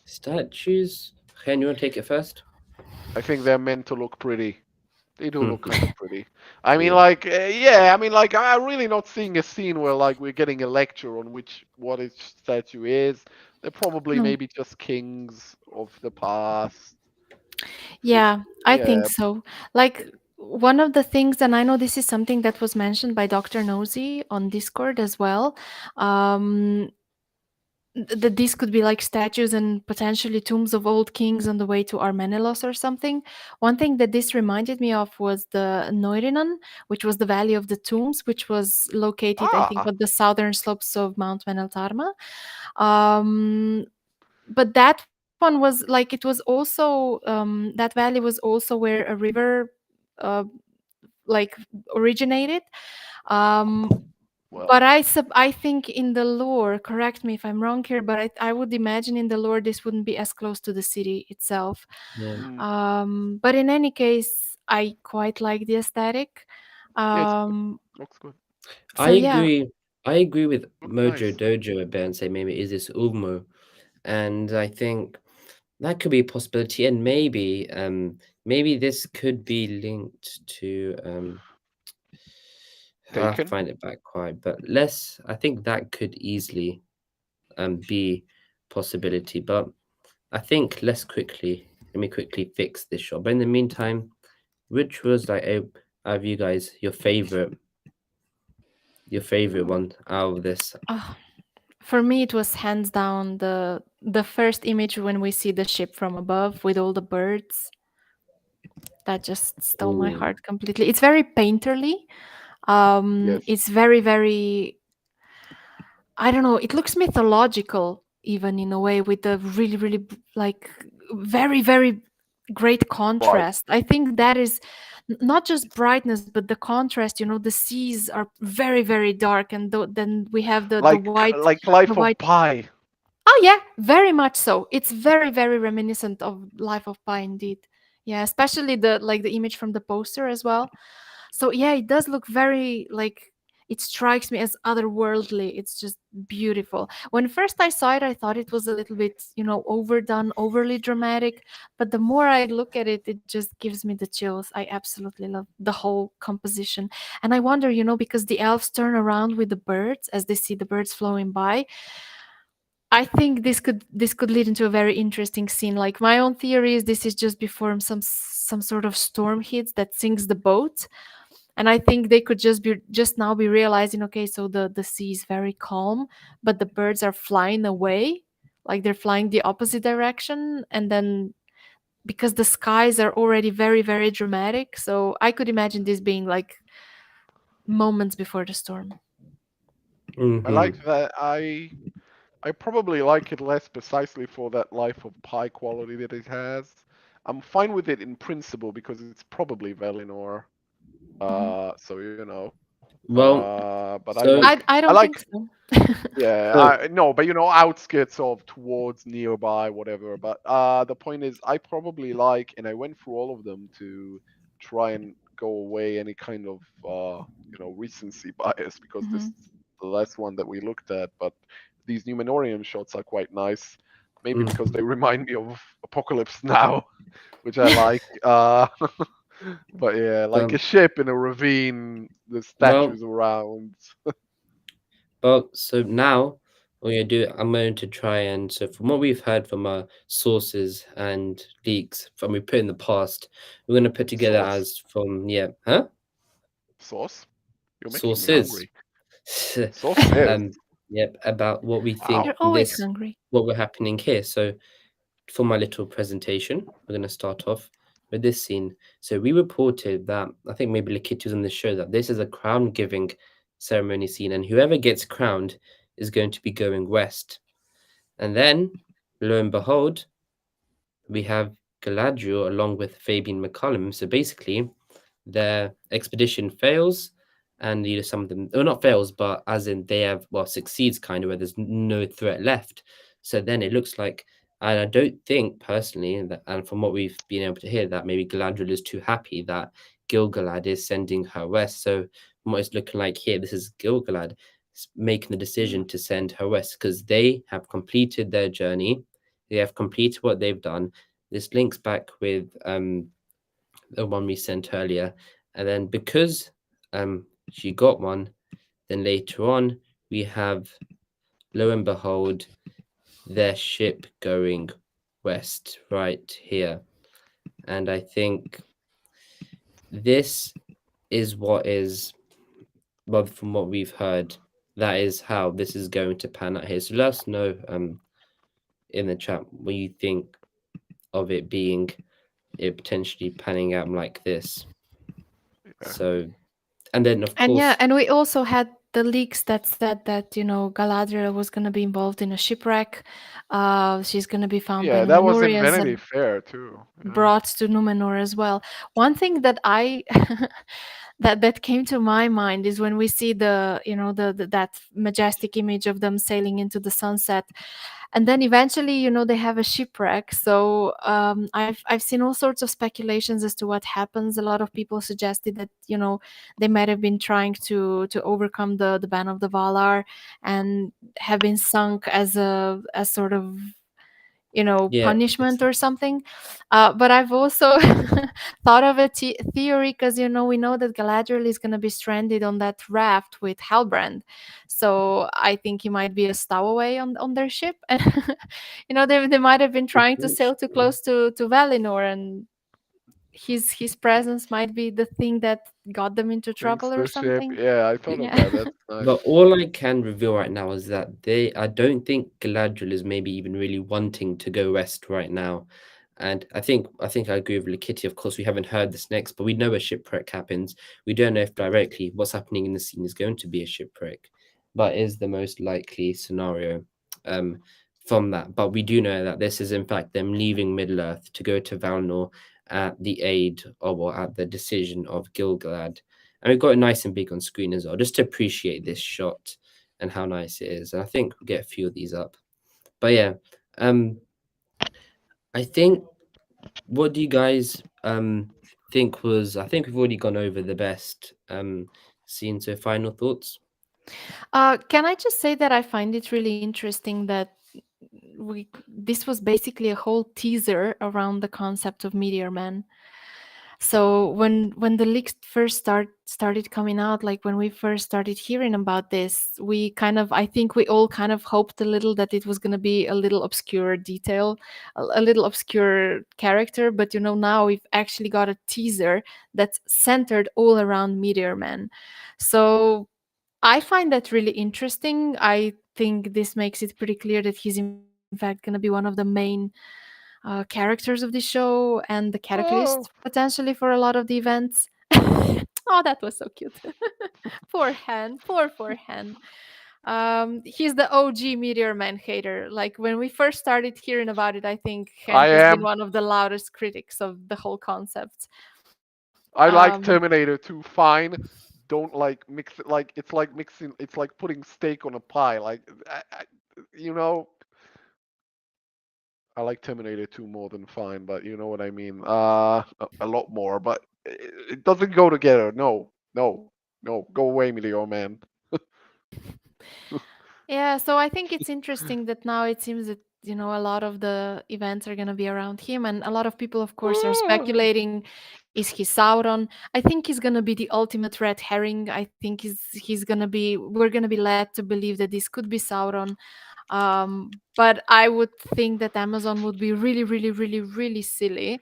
Statues. Ken, you want to take it first? I think they're meant to look pretty. They do look kind Mhm. of pretty. I mean, Yeah. like, yeah. I mean, like, I'm really not seeing a scene where like we're getting a lecture on what each statue is. They're probably No. maybe just kings of the past. It's Yeah, I think yeah. so. Like one of the things, and I know this is something that was mentioned by Dr. Nosy on Discord as well. Um, that these could be like statues and potentially tombs of old kings on the way to Armenelos or something. One thing that this reminded me of was the Noirinan, which was the Valley of the Tombs, which was located, I think, Ah, on the southern slopes of Mount Meneltarma. But that one was like it was also that valley was also where a river uh, like originated. Um, well. but I think in the lore, correct me if I'm wrong here, but I would imagine in the lore this wouldn't be as close to the city itself. Yeah. Mm, But in any case, I quite like the aesthetic. yeah, it's good. Um, Looks good. I so yeah, agree. I agree with Looks Mojo nice. Dojo a bit and say maybe is this Ulmo, and I think that could be a possibility, and maybe this could be linked to I have to Taken. find it back quite, but less. I think that could easily be possibility, but I think let's quickly let me quickly fix this shot. But in the meantime, which was like out of you guys your favorite one out of this? uh, for me it was hands down the first image when we see the ship from above with all the birds. That just stole my Ooh, heart completely. It's very painterly. Yes. It's very, very, I don't know, it looks mythological even in a way with the really, really like very, very great Bright. contrast. I think that is not just brightness, but the contrast. The seas are very, very dark, and then we have the white, Like the Life of white. Pi. Oh yeah, very much so. It's very, very reminiscent of Life of Pi indeed. Yeah, especially the image from the poster as well. So yeah, it does look very like it strikes me as otherworldly. It's just beautiful. When first I saw it, I thought it was a little bit, overdone, overly dramatic. But the more I look at it, it just gives me the chills. I absolutely love the whole composition. And I wonder, because the elves turn around with the birds as they see the birds flowing by, I think this could lead into a very interesting scene. Like, my own theory is this is just before some sort of storm hits that sinks the boat, and I think they could just now be realizing, okay, so the sea is very calm, but the birds are flying away, like they're flying the opposite direction, and then because the skies are already very very dramatic, so I could imagine this being like moments before the storm. I Mm-hmm. like that. I probably like it less precisely for that life of pi quality that it has. I'm fine with it in principle because it's probably Valinor. Mhm. So you know. Well, But so I I don't think like so. yeah, so I no, but outskirts of towards nearby, whatever. But the point is, I probably like, and I went through all of them to try and go away any kind of recency bias because this Mhm. is the last one that we looked at. But these Numenorean shots are quite nice, maybe because mm, they remind me of Apocalypse Now, which I like. But yeah, like a well, ship in a ravine, the well, statues around. so now what we're gonna do, I'm going to try and so from what we've heard from our sources and leaks from we put in the past, we're gonna put together Sauce? as from huh? Sauce? You're making me Sources. hungry. Sauces. um, yep, about what we think Wow. You're in always this, hungry. what we're happening here. So for my little presentation, we're going to start off with this scene. So we reported that I think maybe Lakiti was on the show that this is a crown giving ceremony scene, and whoever gets crowned is going to be going west. And then, lo and behold, we have Galadriel along with Fabian McCullum. So basically, their expedition fails, and some of them, well, not fails, but as in they have succeeds kind of where there's no threat left. So then it looks like, and I don't think personally, and from what we've been able to hear, that maybe Galadriel is too happy that Gil-galad is sending her west. So from what it's looking like here, this is Gil-galad making the decision to send her west because they have completed their journey. They have completed what they've done. This links back with the one we sent earlier. And then because she got one, then later on we have, lo and behold, their ship going west right here. And I think this is what is, well, from what we've heard, that is how this is going to pan out here. So let us know in the chat what you think of it being, it potentially panning out like this. Yeah. So, and then of And yeah, course, and we also had the leaks that said that Galadriel was going to be involved in a shipwreck. She's going to be found by Yeah, that was in Numenorians Vanity and Fair too. Yeah. brought to Numenor as well. One thing that I that came to my mind is when we see the that majestic image of them sailing into the sunset, and then eventually they have a shipwreck. So I've seen all sorts of speculations as to what happens. A lot of people suggested that they might have been trying to overcome the ban of the Valar and have been sunk as sort of yeah, punishment or something. But I've also thought of a theory because we know that Galadriel is going to be stranded on that raft with Halbrand, so I think he might be a stowaway on their ship. And they might have been trying to sail too potentially. close to Valinor, and his presence might be the thing that got them into Sinks trouble or the ship. something. Yeah, I thought of Yeah. that. That's nice. But all I can reveal right now is that I don't think Galadriel is maybe even really wanting to go west right now. And I think I agree with Lakitty. Of course, we haven't heard this next, but we know a shipwreck happens. We don't know if directly what's happening in the scene is going to be a shipwreck, but is the most likely scenario um, from that. But we do know that this is in fact them leaving Middle Earth to go to Valinor at the aid or at the decision of Gil-galad, and we've got it nice and big on screen as well, just to appreciate this shot and how nice it is. And I think we'll get a few of these up. But yeah, um, I think, what do you guys think was? I think we've already gone over the best seen. So, final thoughts? Can I just say that I find it really interesting that this was basically a whole teaser around the concept of Meteor Man. So when the leaks first started coming out, like when we first started hearing about this, we kind of, I think we all kind of hoped a little that it was going to be a little obscure detail, a little obscure character. But now we've actually got a teaser that's centered all around Meteor Man. So I find that really interesting. I think this makes it pretty clear that he's in fact going to be one of the main characters of the show and the catalyst Oh, potentially for a lot of the events. Oh, that was so cute. Poor Han, poor Han. He's the OG Meteor Man hater. Like when we first started hearing about it, I think Han I has been am. one of the loudest critics of the whole concept. I Um, like Terminator 2 fine. Don't like mix it like it's like mixing. It's like putting steak on a pie. Like you know, I like Terminator 2 more than fine, but you know what I mean. A lot more, but it doesn't go together. No, no, no. Go away, Meteor Man. Yeah, so I think it's interesting that now it seems that a lot of the events are going to be around him, and a lot of people, of course, are speculating: is he Sauron? I think he's going to be the ultimate red herring. I think he's going to be we're going to be led to believe that this could be Sauron. But I would think that Amazon would be really, really, really, really silly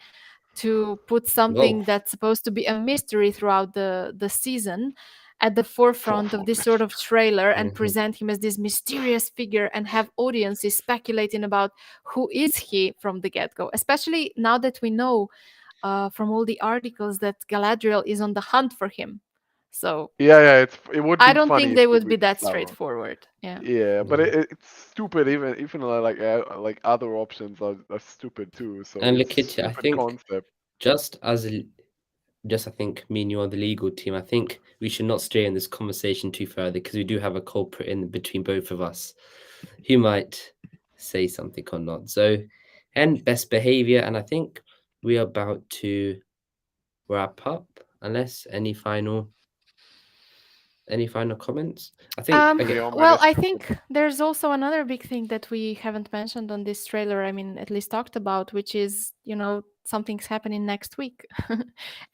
to put Whoa. something that's supposed to be a mystery throughout the season at the forefront of For this sort of trailer and Mhm. present him as this mysterious figure and have audiences speculating about who is he from the get-go, especially now that we know from all the articles that Galadriel is on the hunt for him. So yeah, it would I be don't funny think if they it would was be that Sauron. straightforward. Yeah. Yeah, but Yeah. it's stupid. Even like other options are stupid too. So And it's Lakitya, I stupid think concept. just as just I think me and you are the legal team. I think we should not stray in this conversation too further because we do have a culprit in between both of us who might say something or not. So, and best behavior, and I think we are about to wrap up. Unless any final comments? I think Um, okay. Meteor Man well, is I stupid. think there's also another big thing that we haven't mentioned on this trailer. I mean, at least talked about, which is, something's happening next week.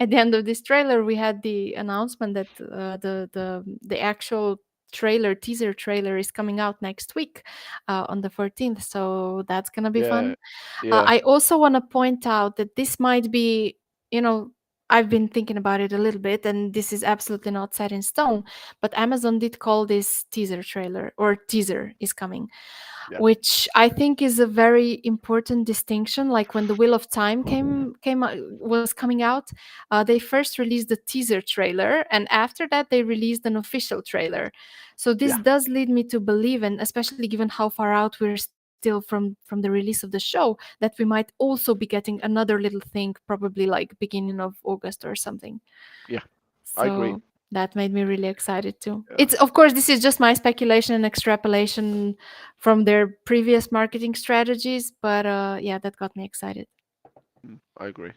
At the end of this trailer, we had the announcement that the actual teaser trailer is coming out next week on the 14th. So that's gonna be Yeah, fun. yeah, I also want to point out that this might be, you know, I've been thinking about it a little bit, and this is absolutely not set in stone. But Amazon did call this teaser trailer, or teaser is coming, yeah, which I think is a very important distinction. Like when the Wheel of Time was coming out, they first released the teaser trailer, and after that they released an official trailer. So this yeah. does lead me to believe, and especially given how far out we're still from the release of the show, that we might also be getting another little thing, probably like beginning of August or something. Yeah, I agree. So that made me really excited too. Yeah, It's, of course, this is just my speculation and extrapolation from their previous marketing strategies, but yeah, that got me excited. I agree.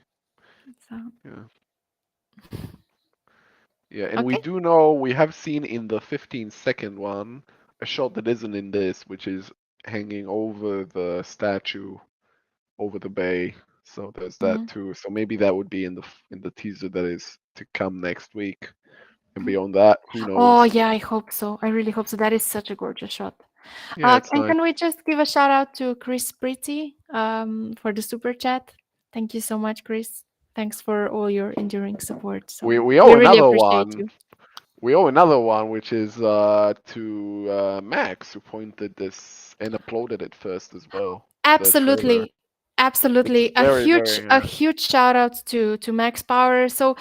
So Yeah, yeah. And we okay. do know we have seen in the 15-second one a shot that isn't in this, which is hanging over the statue over the bay. So there's that Mhm. too. So maybe that would be in the teaser that is to come next week. And beyond that, who Oh knows? yeah, I hope so. I really hope so. That is such a gorgeous shot. Yeah, it's And nice. can we just give a shout out to Chris Pretty for the super chat? Thank you so much, Chris. Thanks for all your enduring support. So We we owe really another appreciate one. you. We owe another one, which is to Max, who pointed this and uploaded it first as well. The trailer. Absolutely. It's Absolutely. very, very A huge shout out to Max Power. So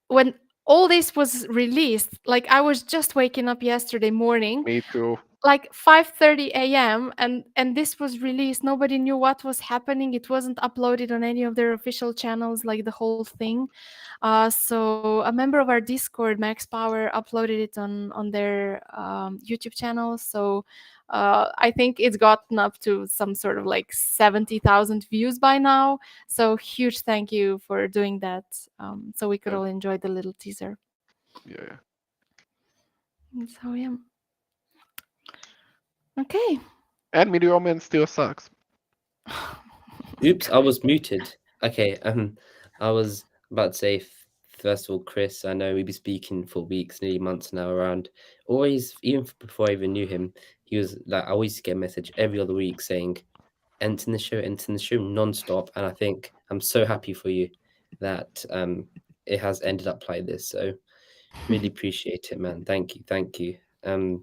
when all this was released, like I was just waking up yesterday morning, me too. like 5:30 a.m. and this was released. Nobody knew what was happening. It wasn't uploaded on any of their official channels, like the whole thing. So a member of our Discord, Max Power, uploaded it on their YouTube channel. So I think it's gotten up to some sort of like 70,000 views by now. So huge thank you for doing that. So we could Yeah, all enjoy the little teaser. yeah, yeah. So yeah. Okay. And Meteor Man still sucks. Oops, I was muted. Okay, I was about to say, first of all, Chris, I know we've been speaking for weeks, nearly months now around. Always, even before I even knew him, he was like, I always get a message every other week saying, Ents in the show non-stop. And I think I'm so happy for you that it has ended up like this. So really appreciate it, man. Thank you, thank you. And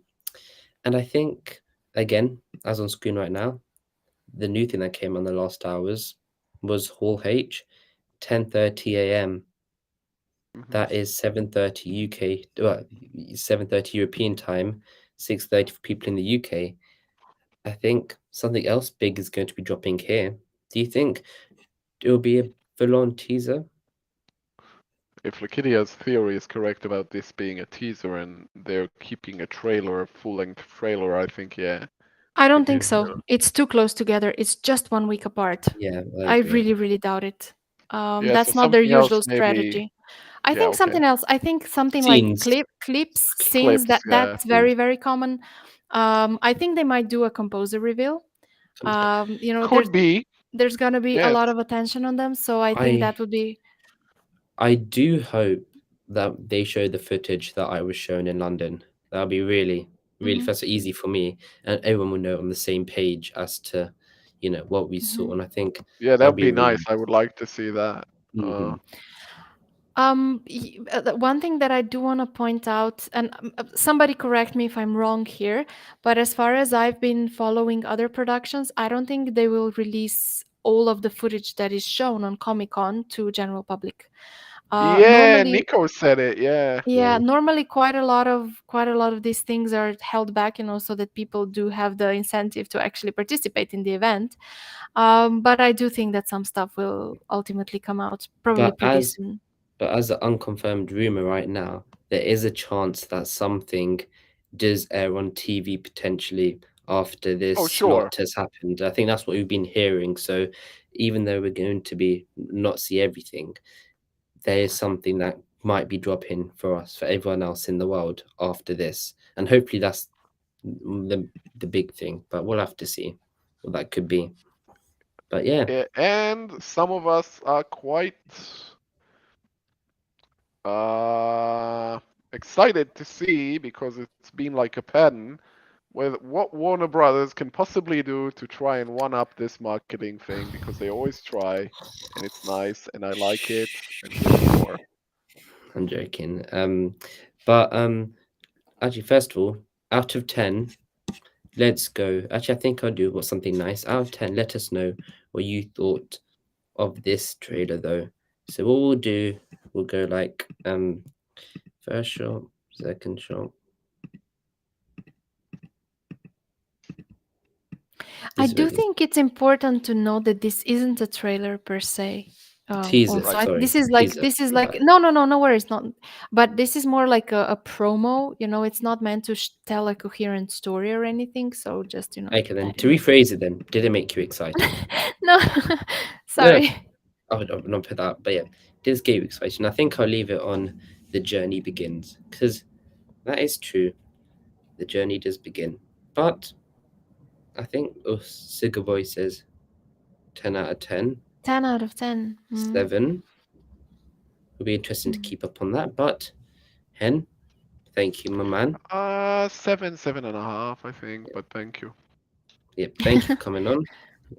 I think, again, as on screen right now, the new thing that came on the last hours was Hall H, 10:30 a.m. Mhm. That is 7:30 UK, well, 7:30 European time, 6:30 for people in the UK. I think something else big is going to be dropping here. Do you think it will be a full-on teaser? If Lakidia's theory is correct about this being a teaser and they're keeping a trailer, a full-length trailer, I think, yeah. I I don't think think, so. It's too close together. It's just 1 week apart. Yeah, I I agree. really, really doubt it. yeah, so That's not their something else usual maybe. strategy. I Yeah, think okay. something else. I think something like Scenes. clips, scenes. Clips, That yeah. that's very, very common. I think they might do a composer reveal. You know, Could be. there's gonna be a Yes. lot of attention on them, so I think I that would be. I do hope that they show the footage that I was shown in London. That'll be really, really Mhm, that's easy for me, and everyone will know on the same page as to, what we saw. mhm. And I think Yeah, that'll that'd be be a nice. really. I would like to see that. Hmm. One thing that I do want to point out, and somebody correct me if I'm wrong here, but as far as I've been following other productions, I don't think they will release all of the footage that is shown on Comic Con to general public. Yeah, Normally, Nico said it. Yeah. yeah, Yeah, normally quite a lot of these things are held back, so that people do have the incentive to actually participate in the event. But I do think that some stuff will ultimately come out probably but pretty as soon. but as an unconfirmed rumor right now, there is a chance that something does air on TV potentially after Oh, this sure. slot has happened. I think that's what we've been hearing. So even though we're going to be not see everything, there is something that might be dropping for us, for everyone else in the world after this. And hopefully that's the big thing, but we'll have to see what that could be. But yeah, And some of us are quite uh excited to see because it's been like a pattern with what Warner Brothers can possibly do to try and one up this marketing thing because they always try and it's nice and I like it and give me more. I'm joking. But actually, first of all, out of 10, let's go. Actually, I think I'll do what something nice. Out of 10, let us know what you thought of this trailer, though. So what we'll do, we'll go like first shot, second shot. I This do is think it's important to know that this isn't a trailer per se. teaser. Also, Right. Sorry, teaser. this is My like bad. no worries, not. But this is more like a promo. It's not meant to tell a coherent story or anything. So just Okay, keep then that to in mind. rephrase it, then did it make you excited? No, No, sorry. I would not put that. But yeah, this gave you excited. I think I'll leave it on the journey begins because that is true. The journey does begin. But I think Sigaboy says 10 out of 10. 10 out of 10. 7. It'll be interesting to Mm. keep up on that. But Hen, thank you, my man. 7.5, I think, but thank you. Yep, thank you for coming on.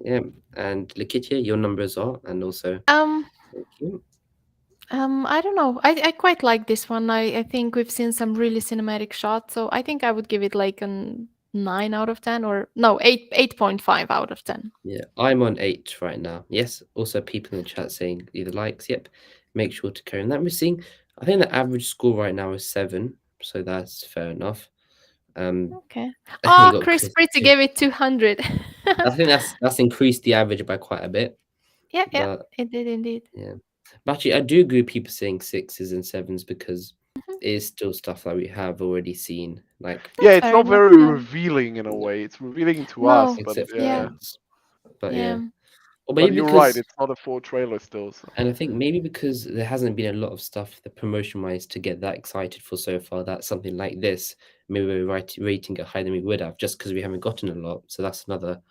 Yeah, and Lakitia, your numbers are, and also um, thank you. I don't know. I quite like this one. I think we've seen some really cinematic shots, so I think I would give it like a 9 out of 10, or no, 8.5 out of 10. Yeah, I'm on 8 right now. Yes, also people in the chat saying either likes. Yep, make sure to carry on that. We're seeing, I think the average score right now is 7, so that's fair enough. Okay. You Oh, got Chris Chris. Pretty gave it 200. I think that's increased the average by quite a bit. Yeah, yeah, But it did indeed. yeah, but actually, I do agree with people saying 6s and 7s because Mhm. it is still stuff that we have already seen, like Yeah, That's it's fair not enough. very Yeah. revealing in a way. It's revealing to us, No. but except for the Yeah. yeah. Ents. But yeah, Yeah. or But maybe you're right, because, it's not a full trailer still. So. and I think maybe because there hasn't been a lot of stuff the promotion wise to get that excited for so far. That something like this maybe we're rating it higher than we would have just because we haven't gotten a lot. So that's another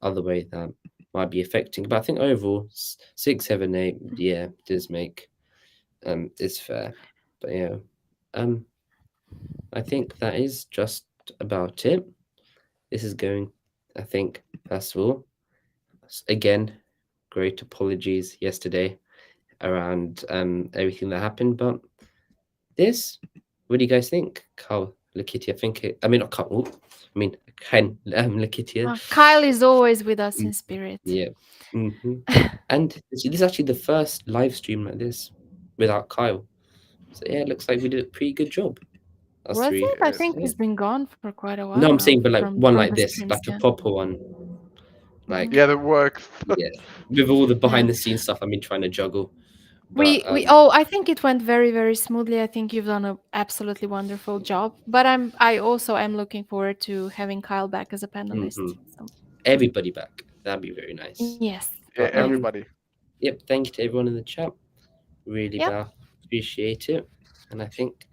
other way that might be affecting. But I think overall 6, 7, 8, yeah, does make is fair. But yeah, I think that is just about it. This is going, I think, first of all, again, great apologies yesterday around everything that happened. But this, what do you guys think? Carl, Lakitia, I mean, not Carl, I mean, Ken, Lakitia. Kyle is always with us in spirit. Yeah. hmm And this is actually the first live stream like this without Kyle. So yeah, it looks like we did a pretty good job. Us Was three. it? I think Yeah. he's been gone for quite a while No, I'm now saying, but like one from like the this, streams. like a Yeah. proper one. Like, Yeah, that works. yeah, with all the behind the scenes stuff I've been trying to juggle. But We I think it went very smoothly. I think you've done an absolutely wonderful job. But I also am looking forward to having Kyle back as a panelist. mhm. So Everybody back. That'd be very nice. yes. Yeah, But Yes. everybody. yep, thank you to everyone in the chat. Really Yep. appreciate it. And I think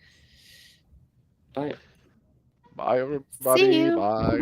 bye. Bye, See everybody. you. Bye.